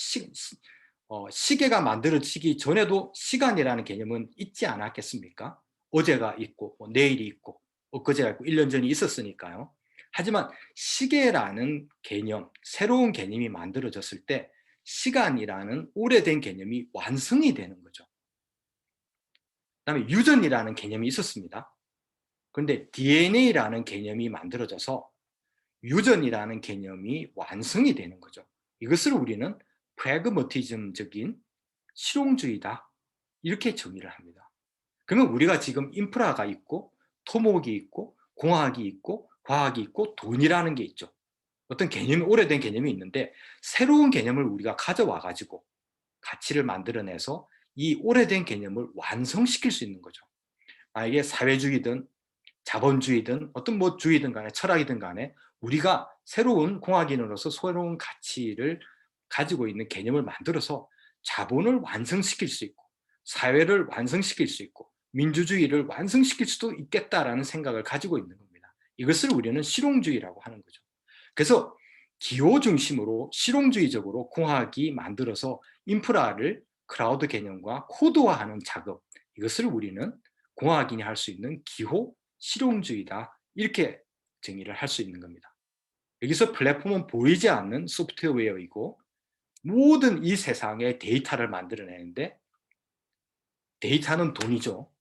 [SPEAKER 1] 시계가 만들어지기 전에도 시간이라는 개념은 있지 않았겠습니까? 어제가 있고 내일이 있고 엊그제가 있고 1년 전이 있었으니까요. 하지만 시계라는 개념, 새로운 개념이 만들어졌을 때 시간이라는 오래된 개념이 완성이 되는 거죠. 그다음에 유전이라는 개념이 있었습니다. 그런데 DNA라는 개념이 만들어져서 유전이라는 개념이 완성이 되는 거죠. 이것을 우리는 프래그머티즘적인 실용주의다, 이렇게 정의를 합니다. 그러면 우리가 지금 인프라가 있고 토목이 있고 공학이 있고 과학이 있고 돈이라는 게 있죠. 어떤 개념이, 오래된 개념이 있는데 새로운 개념을 우리가 가져와 가지고 가치를 만들어내서 이 오래된 개념을 완성시킬 수 있는 거죠. 이게 사회주의든 자본주의든 어떤 주의든 간에 철학이든 간에 우리가 새로운 공학인으로서 새로운 가치를 가지고 있는 개념을 만들어서 자본을 완성시킬 수 있고 사회를 완성시킬 수 있고 민주주의를 완성시킬 수도 있겠다라는 생각을 가지고 있는 겁니다. 이것을 우리는 실용주의라고 하는 거죠. 그래서 기호 중심으로 실용주의적으로 공학이 만들어서 인프라를 클라우드 개념과 코드화하는 작업, 이것을 우리는 공학인이 할 수 있는 기호 실용주의다, 이렇게 정의를 할 수 있는 겁니다. 여기서 플랫폼은 보이지 않는 소프트웨어이고 모든 이 세상의 데이터를 만들어내는데 데이터는 돈이죠.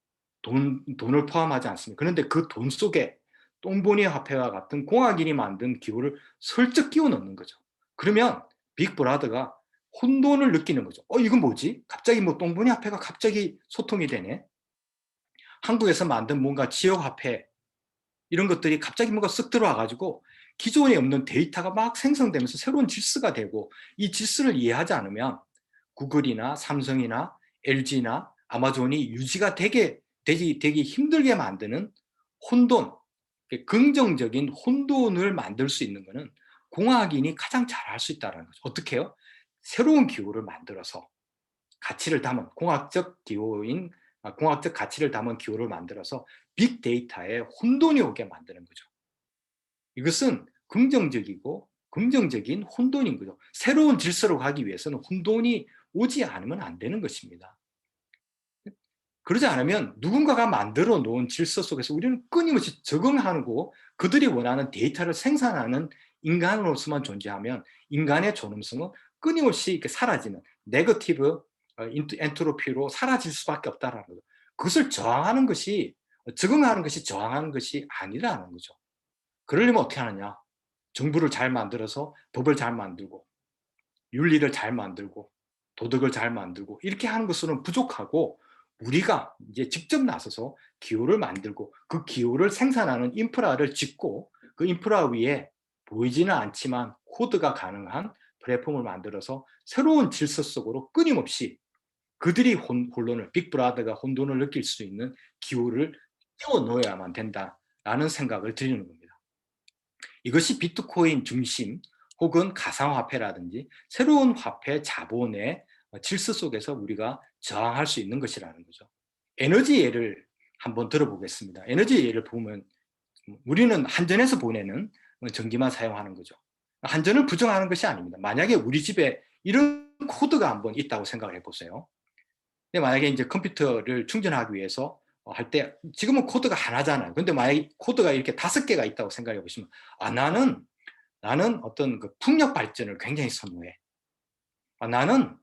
[SPEAKER 1] 돈을 포함하지 않습니다. 그런데 그 돈 속에 똥보니 화폐와 같은 공학인이 만든 기호를 슬쩍 끼워 넣는 거죠. 그러면 빅브라더가 혼돈을 느끼는 거죠. 이건 뭐지? 갑자기 뭐 똥보니 화폐가 갑자기 소통이 되네. 한국에서 만든 뭔가 지역 화폐 이런 것들이 갑자기 뭔가 쓱 들어와가지고 기존에 없는 데이터가 막 생성되면서 새로운 질서가 되고 이 질서를 이해하지 않으면 구글이나 삼성이나 LG나 아마존이 유지가 되기 힘들게 만드는 혼돈, 긍정적인 혼돈을 만들 수 있는 것은 공학인이 가장 잘 할 수 있다는 거죠. 어떻게 해요? 새로운 기호를 만들어서 가치를 담은 공학적 기호인 공학적 가치를 담은 기호를 만들어서 빅데이터에 혼돈이 오게 만드는 거죠. 이것은 긍정적인 혼돈인 거죠. 새로운 질서로 가기 위해서는 혼돈이 오지 않으면 안 되는 것입니다. 그러지 않으면 누군가가 만들어 놓은 질서 속에서 우리는 끊임없이 적응하고 그들이 원하는 데이터를 생산하는 인간으로서만 존재하면 인간의 존엄성은 끊임없이 이렇게 사라지는 네거티브 엔트로피로 사라질 수밖에 없다라는 거죠. 그것을 저항하는 것이 적응하는 것이 저항하는 것이 아니라는 거죠. 그러려면 어떻게 하느냐? 정부를 잘 만들어서 법을 잘 만들고 윤리를 잘 만들고 도덕을 잘 만들고 이렇게 하는 것으로는 부족하고 우리가 이제 직접 나서서 기호를 만들고 그 기호를 생산하는 인프라를 짓고 그 인프라 위에 보이지는 않지만 코드가 가능한 플랫폼을 만들어서 새로운 질서 속으로 끊임없이 그들이 혼돈을 빅브라더가 혼돈을 느낄 수 있는 기호를 띄워 넣어야만 된다라는 생각을 드리는 겁니다. 이것이 비트코인 중심 혹은 가상화폐라든지 새로운 화폐 자본의 질서 속에서 우리가 저항할 수 있는 것이라는 거죠. 에너지 예를 한번 들어보겠습니다. 에너지 예를 보면 우리는 한전에서 보내는 전기만 사용하는 거죠. 한전을 부정하는 것이 아닙니다. 만약에 우리 집에 이런 코드가 한번 있다고 생각을 해보세요. 근데 만약에 이제 컴퓨터를 충전하기 위해서 할 때 지금은 코드가 하나잖아요. 근데 만약에 코드가 이렇게 5개가 있다고 생각해 보시면 나는 어떤 그 풍력 발전을 굉장히 선호해. 나는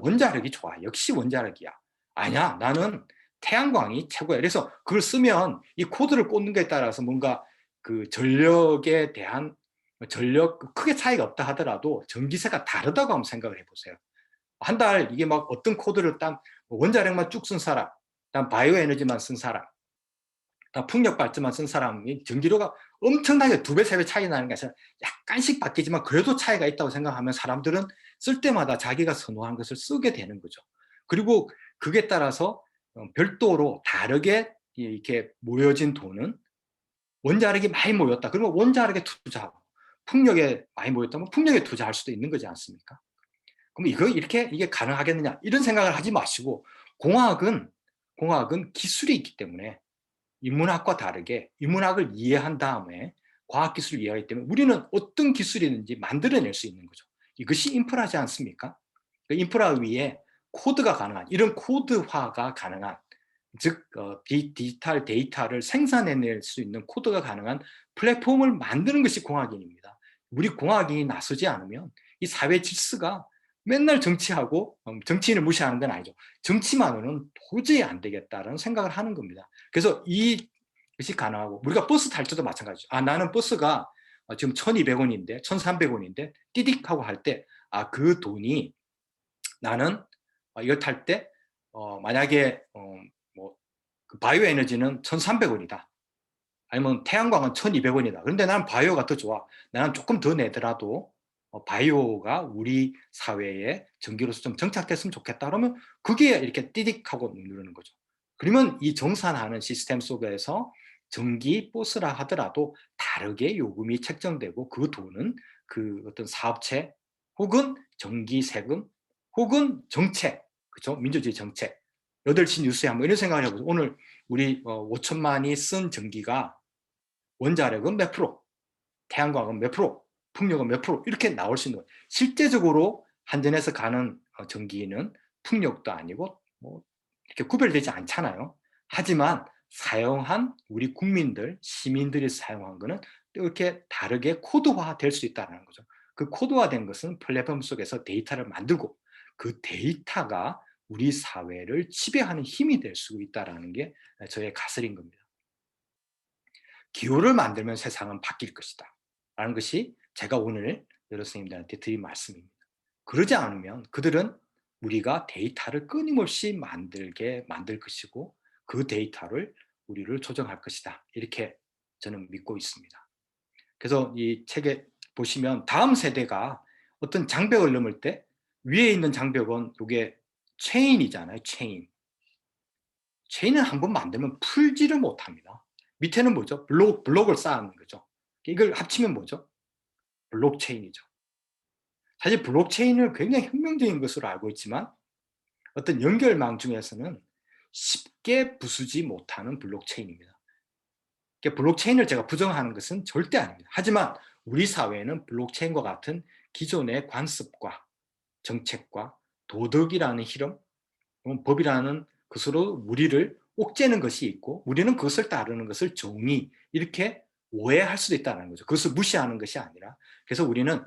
[SPEAKER 1] 원자력이 좋아. 역시 원자력이야. 아니야, 나는 태양광이 최고야. 그래서 그걸 쓰면 이 코드를 꽂는 것에 따라서 뭔가 그 전력에 대한 전력 크게 차이가 없다 하더라도 전기세가 다르다고 한번 생각을 해보세요. 한 달 이게 막 어떤 코드를 딱 원자력만 쭉 쓴 사람, 바이오 에너지만 쓴 사람, 풍력 발전만 쓴 사람이 전기료가 엄청나게 2배, 3배 차이 나는 게 아니라 약간씩 바뀌지만 그래도 차이가 있다고 생각하면 사람들은 쓸 때마다 자기가 선호한 것을 쓰게 되는 거죠. 그리고 그게 따라서 별도로 다르게 이렇게 모여진 돈은 원자력이 많이 모였다. 그러면 원자력에 투자하고 풍력에 많이 모였다면 풍력에 투자할 수도 있는 거지 않습니까? 그럼 이게 가능하겠느냐? 이런 생각을 하지 마시고 공학은 기술이 있기 때문에 인문학과 다르게 인문학을 이해한 다음에 과학기술을 이해하기 때문에 우리는 어떤 기술이든지 만들어낼 수 있는 거죠. 이것이 인프라지 않습니까? 그 인프라 위에 코드가 가능한 이런 코드화가 가능한 즉 디지털 데이터를 생산해낼 수 있는 코드가 가능한 플랫폼을 만드는 것이 공학인입니다. 우리 공학인이 나서지 않으면 이 사회 질서가 맨날 정치하고 정치인을 무시하는 건 아니죠. 정치만으로는 도저히 안 되겠다라는 생각을 하는 겁니다. 그래서 이것이 가능하고 우리가 버스 탈 때도 마찬가지죠. 나는 버스가 지금 1,200원인데 1,300원인데 띠딕하고 할 때 그 돈이 나는 이걸 탈 때 만약에 뭐그 바이오 에너지는 1,300원이다. 아니면 태양광은 1,200원이다. 그런데 나는 바이오가 더 좋아. 나는 조금 더 내더라도 바이오가 우리 사회에 전기로서 좀 정착됐으면 좋겠다. 그러면 그게 이렇게 띠딕하고 누르는 거죠. 그러면 이 정산하는 시스템 속에서 전기 버스라 하더라도 다르게 요금이 책정되고 그 돈은 그 어떤 사업체 혹은 전기 세금 혹은 정책, 그렇죠? 민주주의 정책. 8시 뉴스에 한번 이런 생각을 해보세요. 오늘 우리 5천만이 쓴 전기가 원자력은 몇 프로, 태양광은 몇 프로, 풍력은 몇 프로 이렇게 나올 수 있는 거예요. 실제적으로 한전에서 가는 전기는 풍력도 아니고 뭐 이렇게 구별되지 않잖아요. 하지만 사용한 우리 국민들, 시민들이 사용한 거는 또 이렇게 다르게 코드화 될 수 있다는 거죠. 그 코드화된 것은 플랫폼 속에서 데이터를 만들고 그 데이터가 우리 사회를 지배하는 힘이 될 수 있다는 게 저의 가설인 겁니다. 기호를 만들면 세상은 바뀔 것이다 라는 것이 제가 오늘 여러 선생님들한테 드린 말씀입니다. 그러지 않으면 그들은 우리가 데이터를 끊임없이 만들 것이고 그 데이터를 우리를 조정할 것이다 이렇게 저는 믿고 있습니다. 그래서 이 책에 보시면 다음 세대가 어떤 장벽을 넘을 때 위에 있는 장벽은 이게 체인이잖아요. 체인은 한번 만들면 풀지를 못합니다. 밑에는 뭐죠? 블록을 쌓는 거죠. 이걸 합치면 뭐죠? 블록체인이죠. 사실 블록체인을 굉장히 혁명적인 것으로 알고 있지만 어떤 연결망 중에서는 쉽게 부수지 못하는 블록체인입니다. 블록체인을 제가 부정하는 것은 절대 아닙니다. 하지만 우리 사회는 블록체인과 같은 기존의 관습과 정책과 도덕이라는 흐름, 법이라는 것으로 우리를 옥죄는 것이 있고 우리는 그것을 따르는 것을 정의 이렇게 오해할 수도 있다는 거죠. 그것을 무시하는 것이 아니라 그래서 우리는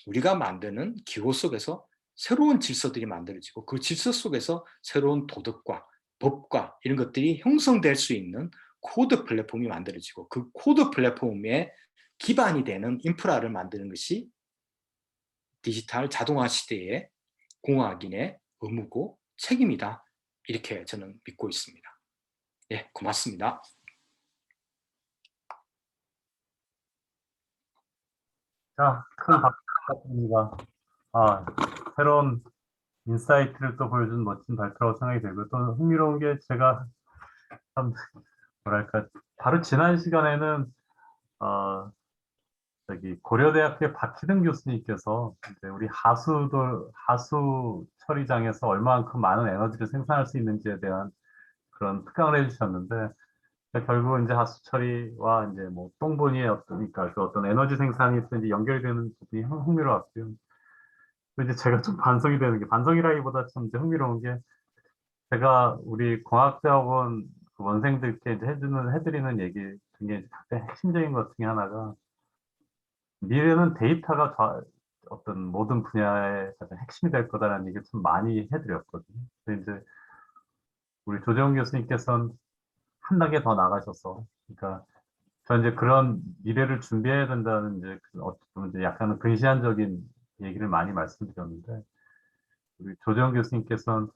[SPEAKER 1] 우리가 만드는 기호 속에서 새로운 질서들이 만들어지고 그 질서 속에서 새로운 도덕과 법과 이런 것들이 형성될 수 있는 코드 플랫폼이 만들어지고 그 코드 플랫폼에 기반이 되는 인프라를 만드는 것이 디지털 자동화 시대의 공학인의 의무고 책임이다. 이렇게 저는 믿고 있습니다. 예, 고맙습니다.
[SPEAKER 2] 자, 큰 박수 부탁드립니다. 새로운 인사이트를 또 보여준 멋진 발표라고 생각이 들고 또 흥미로운 게 제가 참 뭐랄까 바로 지난 시간에는 고려대학교의 박희등 교수님께서 이제 우리 하수 처리장에서 얼마만큼 많은 에너지를 생산할 수 있는지에 대한 그런 특강을 해주셨는데 결국은 이제 하수 처리와 이제 뭐 똥보니의 그러니까 그 어떤 에너지 생산이 또 이제 연결되는 부분이 흥미로웠고요. 또 이제 제가 좀 반성이 되는 게 반성이라기보다 참 이제 흥미로운 게 제가 우리 공학대학원 그 원생들께 이제 해드리는 얘기 중에 가장 핵심적인 것 중에 하나가 미래는 데이터가 어떤 모든 분야의 가장 핵심이 될 거다라는 얘기를 좀 많이 해드렸거든요. 근데 이제 우리 조재훈 교수님께서는 한 단계 더 나가셔서, 그러니까 저 이제 그런 미래를 준비해야 된다는 이제 어떤 이제 약간은 근시안적인 얘기를 많이 말씀드렸는데, 우리 조재훈 교수님께서는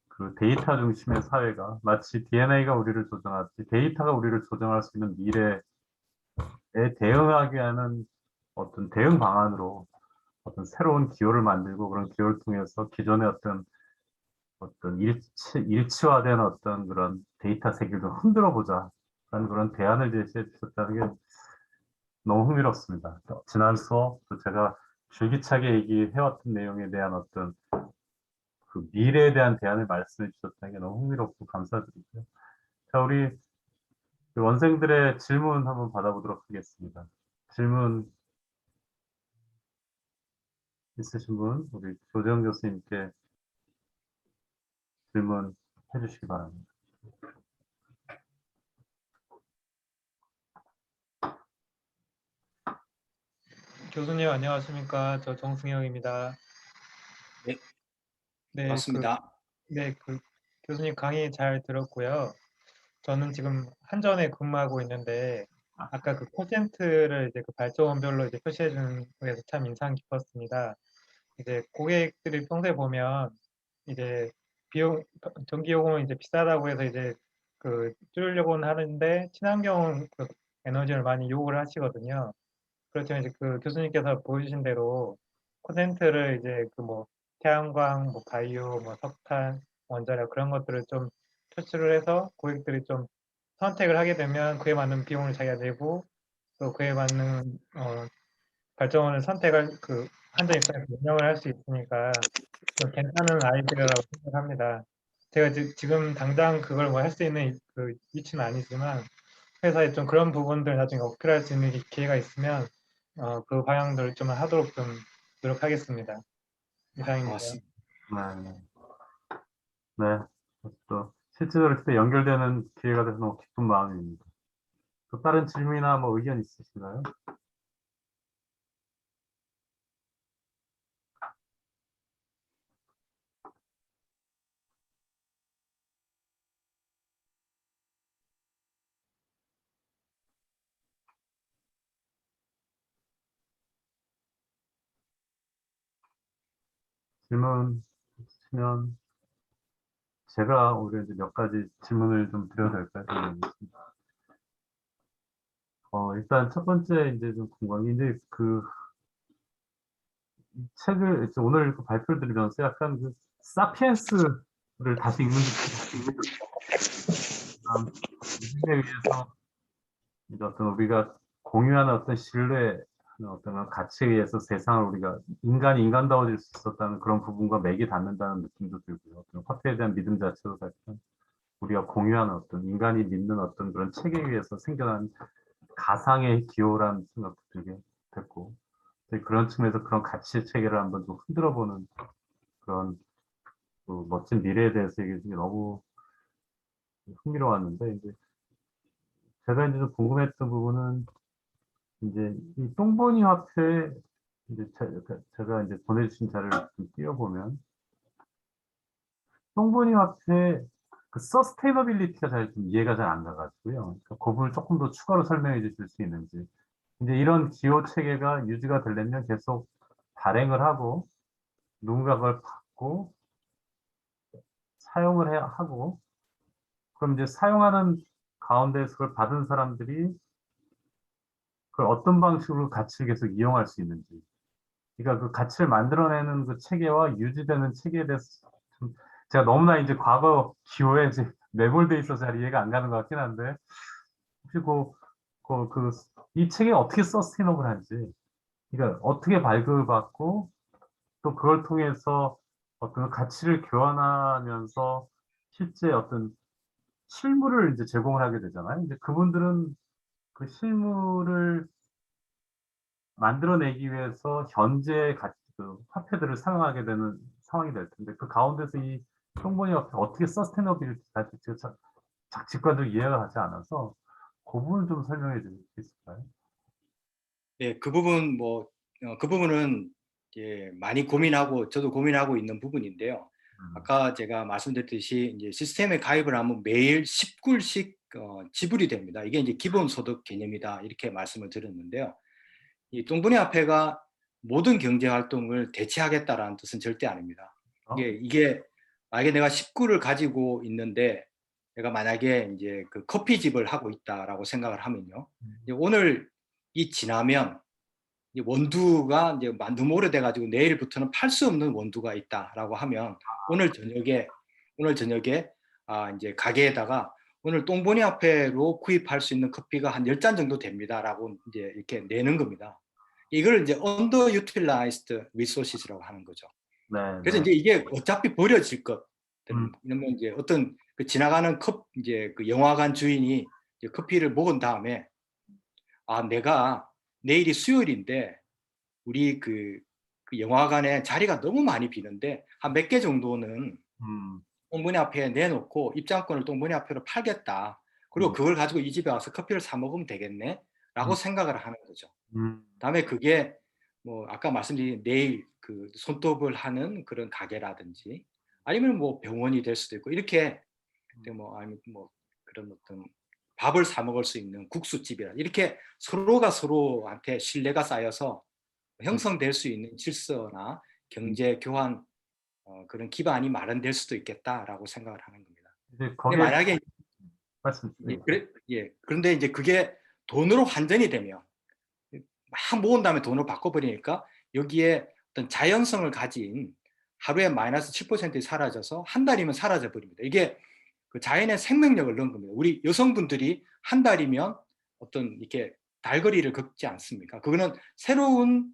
[SPEAKER 2] 그 데이터 중심의 사회가 마치 DNA가 우리를 조정하듯이 데이터가 우리를 조정할 수 있는 미래에 대응하기 위한 어떤 대응 방안으로 어떤 새로운 기호를 만들고 그런 기호를 통해서 기존의 어떤 일치화된 어떤 그런 데이터 세계를 좀 흔들어 보자 라는 그런 대안을 제시해 주셨다는 게 너무 흥미롭습니다. 지난 수업 또 제가 줄기차게 얘기해왔던 내용에 대한 어떤 그 미래에 대한 대안을 말씀해 주셨다는 게 너무 흥미롭고 감사드리고요. 자, 우리 그 원생들의 질문 한번 받아보도록 하겠습니다. 질문 있으신 분, 우리 조재영 교수님께 질문 해주시기 바랍니다.
[SPEAKER 3] 교수님 안녕하십니까? 저 정승영입니다.
[SPEAKER 1] 네,
[SPEAKER 3] 네,
[SPEAKER 1] 고맙습니다.
[SPEAKER 3] 교수님 강의 잘 들었고요. 저는 지금 한전에 근무하고 있는데 아까 그 퍼센트를 이제 그 발전별로 이제 표시해 주는 거에서 참 인상 깊었습니다. 이제 고객들이 평소에 보면 이제 전기 요금은 이제 비싸다고 해서 이제 그 줄이려고는 하는데 친환경 그 에너지를 많이 요구를 하시거든요. 그렇지만 이제 그 교수님께서 보여주신 대로 콘센트를 이제 그 뭐 태양광, 뭐 바이오, 뭐 석탄, 원자력 그런 것들을 좀 표출을 해서 고객들이 좀 선택을 하게 되면 그에 맞는 비용을 자기가 내고 또 그에 맞는 발전원을 선택할 그 한전 입장에서 운영을 할 수 있으니까 좀 괜찮은 아이디어라고 생각합니다. 제가 지금 당장 그걸 뭐 할 수 있는 그 위치는 아니지만 회사에 좀 그런 부분들 나중에 어필할 수 있는 기회가 있으면 그 방향들을 좀 하도록 좀 노력하겠습니다. 이상입니다.
[SPEAKER 1] 고맙습니다.
[SPEAKER 2] 네, 네. 네. 또 실제로 이렇게 연결되는 기회가 돼서 너무 기쁜 마음입니다. 또 다른 질문이나 뭐 의견 있으신가요? 질문 있으시면 제가 오히려 이제 몇 가지 질문을 좀 드려도 될까요? 선생님? 일단 첫 번째 이제 좀 궁금한 게 이제 이 책을 이제 오늘 그 발표를 들으면서 약간 그 사피엔스를 다시 읽는 듯한 인생에 의해서 이제 어떤 우리가 공유하는 어떤 신뢰, 어떤 가치에 의해서 세상을 우리가 인간이 인간다워질 수 있었다는 그런 부분과 맥이 닿는다는 느낌도 들고요. 어떤 화폐에 대한 믿음 자체도 사실은 우리가 공유하는 어떤 인간이 믿는 어떤 그런 체계에 의해서 생겨난 가상의 기호라는 생각도 들게 됐고 그런 측면에서 그런 가치 체계를 한번 좀 흔들어보는 그런 그 멋진 미래에 대해서 얘기해 주는 게 너무 흥미로웠는데 이제 제가 이제 좀 궁금했던 부분은 이제 이 똥보니 화폐 이제 제가 이제 보내주신 자료를 좀 띄워보면 똥보니 화폐 그 서스테이너빌리티가 잘 좀 이해가 잘 안 가가지고요. 그러니까 그 부분을 조금 더 추가로 설명해 주실 수 있는지. 이제 이런 기호 체계가 유지가 되려면 계속 발행을 하고 누군가 그걸 받고 사용을 해야 하고 그럼 이제 사용하는 가운데서 그걸 받은 사람들이 그걸 어떤 방식으로 가치를 계속 이용할 수 있는지. 그러니까 그 가치를 만들어내는 그 체계와 유지되는 체계에 대해서 좀 제가 너무나 이제 과거 기호에 이제 매몰돼 있어서 잘 이해가 안 가는 것 같긴 한데 혹시 이 체계가 어떻게 서스테이너블한지 그러니까 어떻게 발급받고 또 그걸 통해서 어떤 가치를 교환하면서 실제 어떤 실물을 이제 제공을 하게 되잖아요. 이제 그분들은 그 실물을 만들어내기 위해서 현재 그 화폐들을 사용하게 되는 상황이 될 텐데 그 가운데서 이 통번이 화폐 어떻게 서스테너빌리티 직관적으로 이해가 가지 않아서 그 부분 좀 설명해 주실 수 있을까요?
[SPEAKER 1] 네, 그 부분 그 부분은 많이 고민하고 저도 고민하고 있는 부분인데요. 아까 제가 말씀드렸듯이 이제 시스템에 가입을 하면 매일 10불씩 지불이 됩니다. 이게 이제 기본소득 개념이다 이렇게 말씀을 드렸는데요. 이 똥분이 화폐가 모든 경제 활동을 대체하겠다라는 뜻은 절대 아닙니다. 이게 만약에 내가 10불을 가지고 있는데 내가 만약에 이제 그 커피집을 하고 있다라고 생각을 하면요. 이제 오늘 이 지나면 이 원두가 이제 너무 오래돼가지고 내일부터는 팔 수 없는 원두가 있다라고 하면 오늘 저녁에 이제 가게에다가 오늘 똥보니 화폐로 구입할 수 있는 커피가 한 10잔 정도 됩니다라고 이제 이렇게 내는 겁니다. 이걸 이제 underutilized resources라고 하는 거죠.
[SPEAKER 2] 네,
[SPEAKER 1] 그래서
[SPEAKER 2] 네.
[SPEAKER 1] 이제 이게 어차피 버려질 것.
[SPEAKER 2] 음,
[SPEAKER 1] 이러면 이제 어떤 그 지나가는 이제 그 영화관 주인이 이제 커피를 먹은 다음에 내가 내일이 수요일인데 우리 그 영화관에 자리가 너무 많이 비는데 한 몇 개 정도는
[SPEAKER 2] 음,
[SPEAKER 1] 똥문이 앞에 내놓고 입장권을 똥문이 앞에로 팔겠다. 그리고
[SPEAKER 2] 음,
[SPEAKER 1] 그걸 가지고 이 집에 와서 커피를 사 먹으면 되겠네. 라고
[SPEAKER 2] 음,
[SPEAKER 1] 생각을 하는 거죠.
[SPEAKER 2] 음,
[SPEAKER 1] 다음에 그게 뭐 아까 말씀드린 내일 그 손톱을 하는 그런 가게라든지 아니면 뭐 병원이 될 수도 있고 이렇게 뭐 아니면 뭐 그런 어떤 밥을 사 먹을 수 있는 국수집이라 이렇게 서로가 서로한테 신뢰가 쌓여서
[SPEAKER 2] 음,
[SPEAKER 1] 형성될 수 있는 질서나
[SPEAKER 2] 음.
[SPEAKER 1] 경제 교환 그런 기반이 마련될 수도 있겠다라고 생각을 하는 겁니다.
[SPEAKER 2] 이제
[SPEAKER 1] 근데
[SPEAKER 2] 거기에
[SPEAKER 1] 만약에
[SPEAKER 2] 말씀,
[SPEAKER 1] 그런데 이제 그게 돈으로 환전이 되면 막 모은 다음에 돈으로 바꿔버리니까 여기에 어떤 자연성을 가진 하루에 마이너스 7%이 사라져서 한 달이면 사라져 버립니다. 이게 그 자연의 생명력을 넣은 겁니다. 우리 여성분들이 한 달이면 어떤 이렇게 달거리를 걷지 않습니까? 그거는 새로운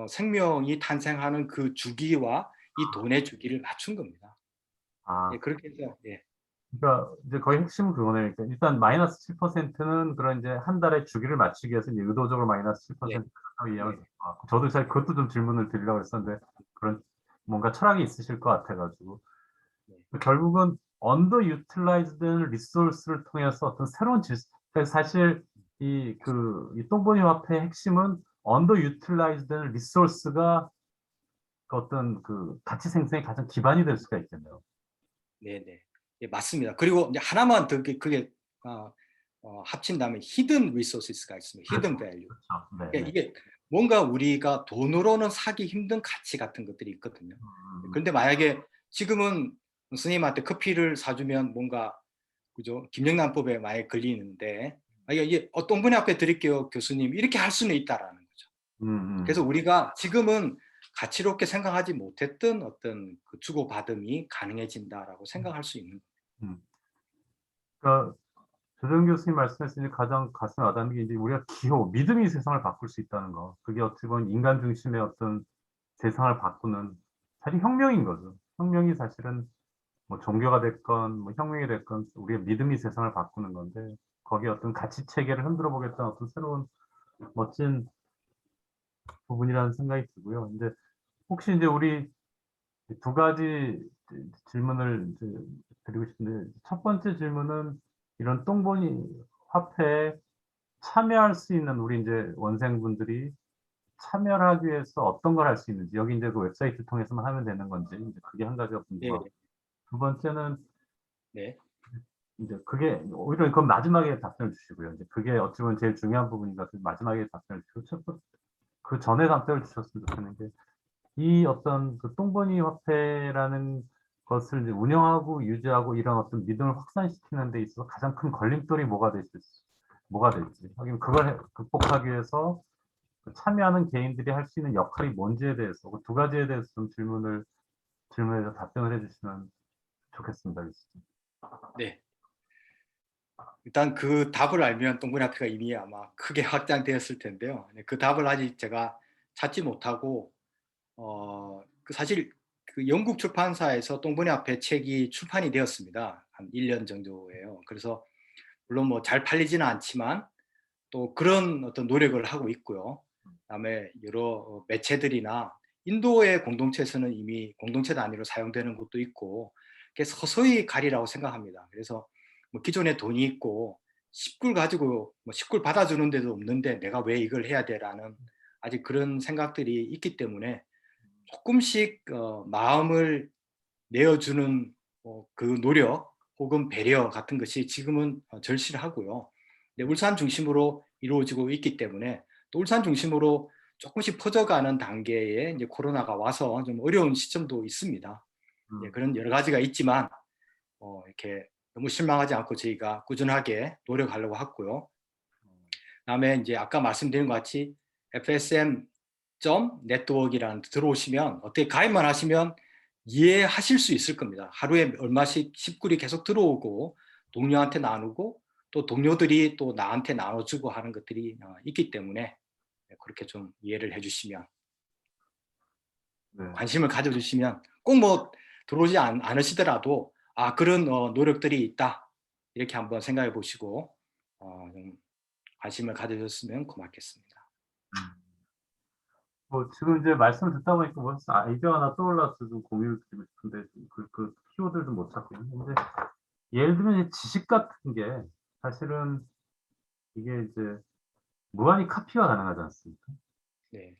[SPEAKER 1] 생명이 탄생하는 그 주기와 이 돈의 주기를 맞춘 겁니다.
[SPEAKER 2] 아,
[SPEAKER 1] 그렇게 해서
[SPEAKER 2] 그러니까 이제 거의 핵심은 그거네요. 그러니까 일단 마이너스 7%는 그런 이제 한 달에 주기를 맞추기 위해서 이제 의도적으로 마이너스
[SPEAKER 1] 예,
[SPEAKER 2] 7%라고 이해하면
[SPEAKER 1] 예,
[SPEAKER 2] 될것 같고 저도 사실 그것도 좀 질문을 드리려고 했었는데 그런 뭔가 철학이 있으실 것 같아가지고
[SPEAKER 1] 예,
[SPEAKER 2] 결국은 언더 유틸라이즈된 리소스를 통해서 어떤 새로운 사실 이 똥보니 화폐의 핵심은 언더 유틸라이즈된 리소스가 그 어떤 가치 생성의 가장 기반이 될 수가 있겠네요.
[SPEAKER 1] 네네. 예, 맞습니다. 그리고 이제 하나만 더 그게 합친다면 히든 리소스가 있습니다. 히든 밸류.
[SPEAKER 2] 그렇죠. 네,
[SPEAKER 1] 예,
[SPEAKER 2] 네.
[SPEAKER 1] 이게 뭔가 우리가 돈으로는 사기 힘든 가치 같은 것들이 있거든요. 그런데 만약에 지금은 스님한테 커피를 사주면 뭔가 그죠? 김영란법에 많이 걸리는데 이게 어떤 분이 앞에 드릴게요, 교수님. 이렇게 할 수는 있다라는 거죠. 그래서 우리가 지금은 가치롭게 생각하지 못했던 어떤 그 주고받음이 가능해진다라고 생각할 수 있는 거예요.
[SPEAKER 2] 그러니까 조정 교수님 말씀하신 가장 가슴에 와닿는 게 이제 우리가 믿음이 세상을 바꿀 수 있다는 거. 그게 어찌 보면 인간 중심의 어떤 세상을 바꾸는 사실 혁명인 거죠. 혁명이 사실은 뭐 종교가 됐건 뭐 혁명이 됐건 우리의 믿음이 세상을 바꾸는 건데 거기에 어떤 가치 체계를 흔들어 보겠다는 어떤 새로운 멋진 부분이라는 생각이 들고요. 근데 혹시 이제 우리 두 가지 질문을 이제 드리고 싶은데 첫 번째 질문은 이런 똥보니 화폐에 참여할 수 있는 우리 이제 원생분들이 참여를 하기 위해서 어떤 걸 할 수 있는지 여기 이제 그 웹사이트 통해서만 하면 되는 건지 이제 그게 한 가지가
[SPEAKER 1] 네,
[SPEAKER 2] 궁금하고 두 번째는
[SPEAKER 1] 네,
[SPEAKER 2] 이제 그게 오히려 그건 마지막에 답변을 주시고요. 이제 그게 어찌 보면 제일 중요한 부분이니까 마지막에 답변을 주시고 그 전에 답변을 주셨으면 좋겠는데 이 어떤 그 똥보니 화폐라는 것을 이제 운영하고 유지하고 이런 어떤 믿음을 확산시키는 데 있어서 가장 큰 걸림돌이 뭐가 될지 하긴 그걸 극복하기 위해서 참여하는 개인들이 할 수 있는 역할이 뭔지에 대해서 그 두 가지에 대해서 좀 질문해서 답변을 해주시면 좋겠습니다.
[SPEAKER 1] 네. 일단 그 답을 알면 동그라피가 이미 아마 크게 확장되었을 텐데요. 그 답을 아직 제가 찾지 못하고 그 사실 그 영국 출판사에서 똥보니 앞에 책이 출판이 되었습니다. 한 1년 정도예요. 그래서 물론 뭐 잘 팔리지는 않지만 또 그런 어떤 노력을 하고 있고요. 그다음에 여러 매체들이나 인도의 공동체에서는 이미 공동체 단위로 사용되는 것도 있고 서서히 가리라고 생각합니다. 그래서 뭐 기존에 돈이 있고 10불 가지고 뭐 10불 받아주는 데도 없는데 내가 왜 이걸 해야 돼라는 아직 그런 생각들이 있기 때문에 조금씩 마음을 내어주는 그 노력 혹은 배려 같은 것이 지금은 절실하고요. 울산 중심으로 이루어지고 있기 때문에 또 울산 중심으로 조금씩 퍼져가는 단계에 이제 코로나가 와서 좀 어려운 시점도 있습니다. 그런 여러 가지가 있지만 이렇게 너무 실망하지 않고 저희가 꾸준하게 노력하려고 하고요. 그다음에 이제 아까 말씀드린 것 같이 fsm.network이라는 데 들어오시면 어떻게 가입만 하시면 이해하실 수 있을 겁니다. 하루에 얼마씩 10불이 계속 들어오고 동료한테 나누고 또 동료들이 또 나한테 나눠주고 하는 것들이 있기 때문에 그렇게 좀 이해를 해주시면
[SPEAKER 2] 네.
[SPEAKER 1] 관심을 가져주시면 꼭 뭐 들어오지 않으시더라도 그런 노력들이 있다 이렇게 한번 생각해 보시고 좀 관심을 가져줬으면 고맙겠습니다.
[SPEAKER 2] 뭐 지금 이제 말씀을 듣다 보니까 뭐 아이디어 하나 떠올라서 좀 공유를 드리고 싶은데 그 키워드를 좀 못 찾고 있는데 예를 들면 지식 같은 게 사실은 이게 이제 무한히 카피가 가능하지 않습니까?
[SPEAKER 1] 네.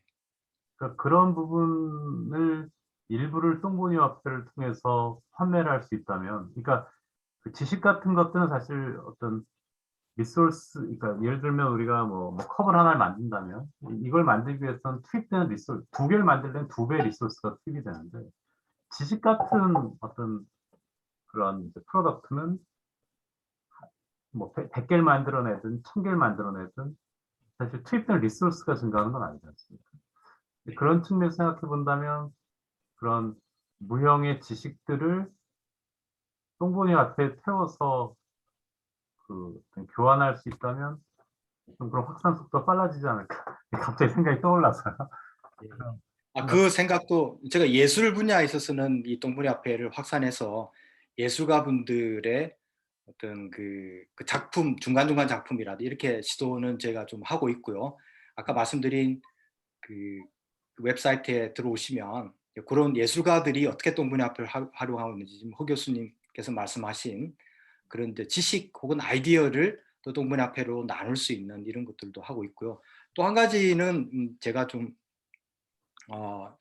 [SPEAKER 2] 그러니까 그런 부분을 일부를 똥보니 화폐를 통해서 판매를 할 수 있다면, 그러니까 그 지식 같은 것들은 사실 어떤 리소스, 그러니까 예를 들면 우리가 뭐 컵을 하나를 만든다면 이걸 만들기 위해서는 투입되는 리소스, 두 개를 만들려면 두 배의 리소스가 투입이 되는데 지식 같은 어떤 그런 이제 프로덕트는 뭐 100개를 만들어내든 1000개를 만들어내든 사실 투입된 리소스가 증가하는 건 아니지 않습니까?
[SPEAKER 1] 네.
[SPEAKER 2] 그런 측면에서 생각해 본다면 그런 무형의 지식들을 똥보니 앞에 태워서 교환할 수 있다면 좀 그런 확산 속도가 빨라지지 않을까. 갑자기 생각이 떠올라서요.
[SPEAKER 1] 예.
[SPEAKER 2] 그런
[SPEAKER 1] 그 생각도 제가 예술 분야에 있어서는 이 똥보니 화폐를 확산해서 예술가분들의 어떤 그 작품 중간중간 작품이라도 이렇게 시도는 제가 좀 하고 있고요. 아까 말씀드린 그 웹사이트에 들어오시면 그런 예술가들이 어떻게 똥보니 화폐를 활용하고 있는지 지금 허 교수님 교수님께서 말씀하신 그런 이제 지식 혹은 아이디어를 또 동문화폐로 나눌 수 있는 이런 것들도 하고 있고요. 또 한 가지는 제가 좀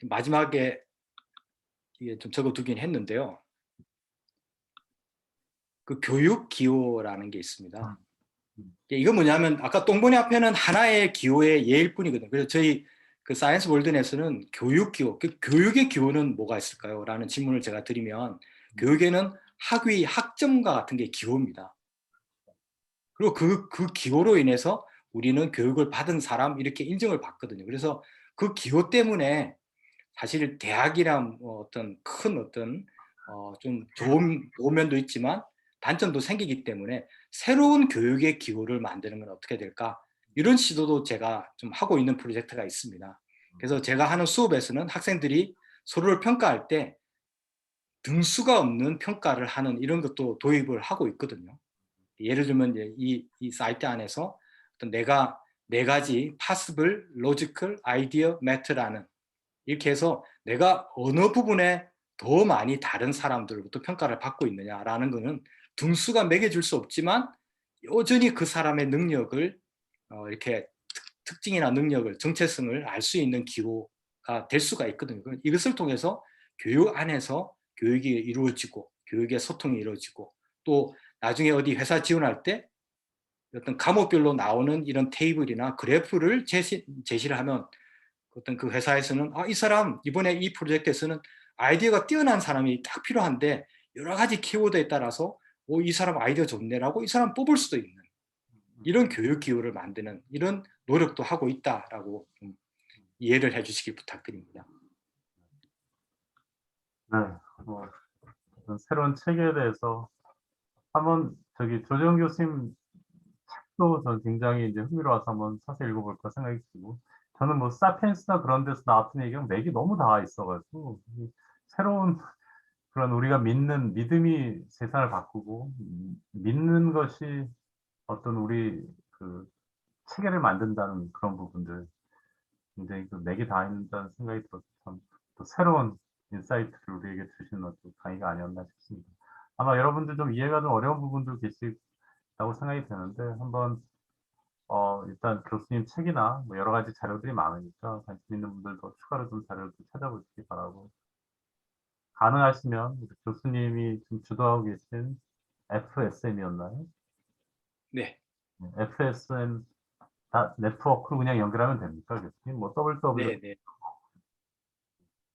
[SPEAKER 1] 마지막에 이게 좀 적어두긴 했는데요. 그 교육 기호라는 게 있습니다. 이거 뭐냐면 아까 동문화폐는 하나의 기호의 예일 뿐이거든요. 그래서 저희 그 사이언스 월드넷에서는 교육 기호, 그 교육의 기호는 뭐가 있을까요? 라는 질문을 제가 드리면 교육에는 학위, 학점과 같은 게 기호입니다. 그리고 그 기호로 인해서 우리는 교육을 받은 사람 이렇게 인정을 받거든요. 그래서 그 기호 때문에 사실 대학이란 어떤 큰 어떤 좀 좋은 면도 있지만 단점도 생기기 때문에 새로운 교육의 기호를 만드는 건 어떻게 될까? 이런 시도도 제가 좀 하고 있는 프로젝트가 있습니다. 그래서 제가 하는 수업에서는 학생들이 서로를 평가할 때 등수가 없는 평가를 하는 이런 것도 도입을 하고 있거든요. 예를 들면 이제 이 사이트 안에서 어떤 내가 네 가지 possible, logical, idea, math라는 이렇게 해서 내가 어느 부분에 더 많이 다른 사람들로부터 평가를 받고 있느냐라는 것은 등수가 매겨줄 수 없지만 여전히 그 사람의 능력을 이렇게 특징이나 능력을 정체성을 알 수 있는 기호가 될 수가 있거든요. 이것을 통해서 교육 안에서 교육이 이루어지고 교육의 소통이 이루어지고 또 나중에 어디 회사 지원할 때 어떤 과목별로 나오는 이런 테이블이나 그래프를 제시를 하면 어떤 그 회사에서는 이 사람 이번에 이 프로젝트에서는 아이디어가 뛰어난 사람이 딱 필요한데 여러 가지 키워드에 따라서 이 사람 아이디어 좋네라고 이 사람 뽑을 수도 있는 이런 교육 기호를 만드는 이런 노력도 하고 있다라고 좀 이해를 해주시길 부탁드립니다.
[SPEAKER 2] 네, 어떤 새로운 책에 대해서 한번 저기 조정 교수님 책도 전 굉장히 이제 흥미로워서 한번 사서 읽어볼까 생각이 들고 저는 뭐 사피엔스나 그런 데서 나왔던 얘기가 맥이 너무 다 있어가지고 새로운 그런 우리가 믿는 믿음이 세상을 바꾸고 믿는 것이 어떤 우리 그 체계를 만든다는 그런 부분들 굉장히 그 맥이 다 있다는 생각이 들어서 참 또 새로운 인사이트를 우리에게 주시는 어떤 강의가 아니었나 싶습니다. 아마 여러분들 좀 이해가 좀 어려운 부분도 계시다고 생각이 되는데 한번 일단 교수님 책이나 뭐 여러 가지 자료들이 많으니까 관심 있는 분들도 추가로 좀 자료를 찾아보시기 바라고 가능하시면 우리 교수님이 지금 주도하고 계신 FSM이었나요?
[SPEAKER 1] 네,
[SPEAKER 2] FSM 네트워크로 그냥 연결하면 됩니까, 교수님? 뭐 www
[SPEAKER 1] 네, 네.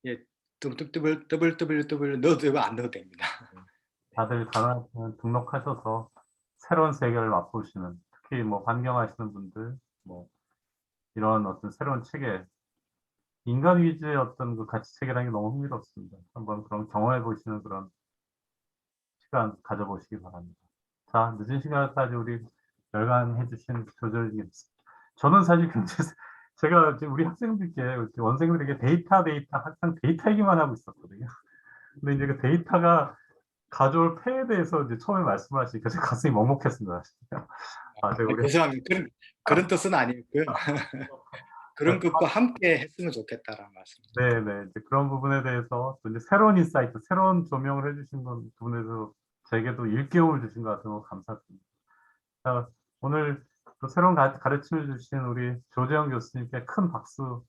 [SPEAKER 1] 예, www 넣어도 안 넣어도 됩니다.
[SPEAKER 2] 다들 가능하시면 등록하셔서 새로운 세계를 맛보시는 특히 뭐 환경하시는 분들 뭐 이런 어떤 새로운 체계 인간 위주의 어떤 그 가치 체계라는 게 너무 흥미롭습니다. 한번 그런 경험해 보시는 그런 시간 가져보시기 바랍니다. 자, 늦은 시간까지 우리 열강해 주신 조절이겠습니다. 저는 사실 굉장히 제가 지금 우리 학생들께 원생들에게 데이터 항상 데이터 얘기만 하고 있었거든요. 근데 이제 그 데이터가 가져올 폐에 대해서 이제 처음에 말씀하시니까 제 가슴이 먹먹했습니다. 제가 우리
[SPEAKER 1] 죄송합니다. 그런 뜻은 아니고요. 그런 것과 함께 했으면 좋겠다라는 말씀입니다.
[SPEAKER 2] 네네 이제 그런 부분에 대해서 또 이제 새로운 인사이트, 새로운 조명을 해주신 부분에서 제게도 일깨움을 주신 것 같아서 감사드립니다. 자, 오늘 또 새로운 가르침을 주신 우리 조재영 교수님께 큰 박수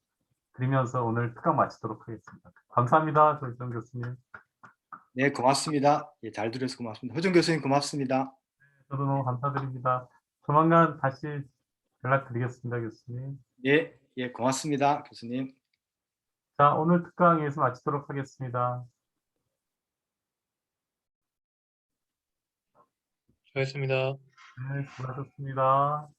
[SPEAKER 2] 드리면서 오늘 특강 마치도록 하겠습니다. 감사합니다, 조재영 교수님.
[SPEAKER 1] 네, 고맙습니다. 예, 잘 들어서 고맙습니다. 허준 교수님 고맙습니다.
[SPEAKER 2] 저도 너무 감사드립니다. 조만간 다시 연락드리겠습니다, 교수님.
[SPEAKER 1] 예, 예, 고맙습니다, 교수님.
[SPEAKER 2] 자, 오늘 특강 여기서 마치도록 하겠습니다.
[SPEAKER 3] 수고했습니다.
[SPEAKER 2] 네, 수고하셨습니다.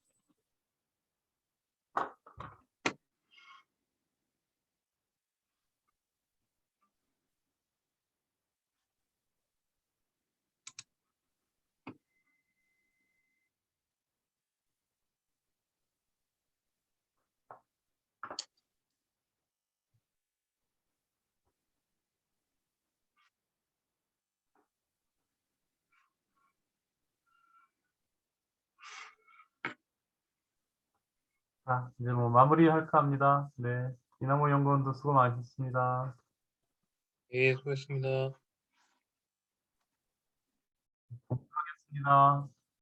[SPEAKER 2] 자, 이제 뭐 마무리할까 합니다. 네, 이남호 연구원도 수고 많으셨습니다.
[SPEAKER 3] 예, 수고했습니다.
[SPEAKER 2] 하겠습니다.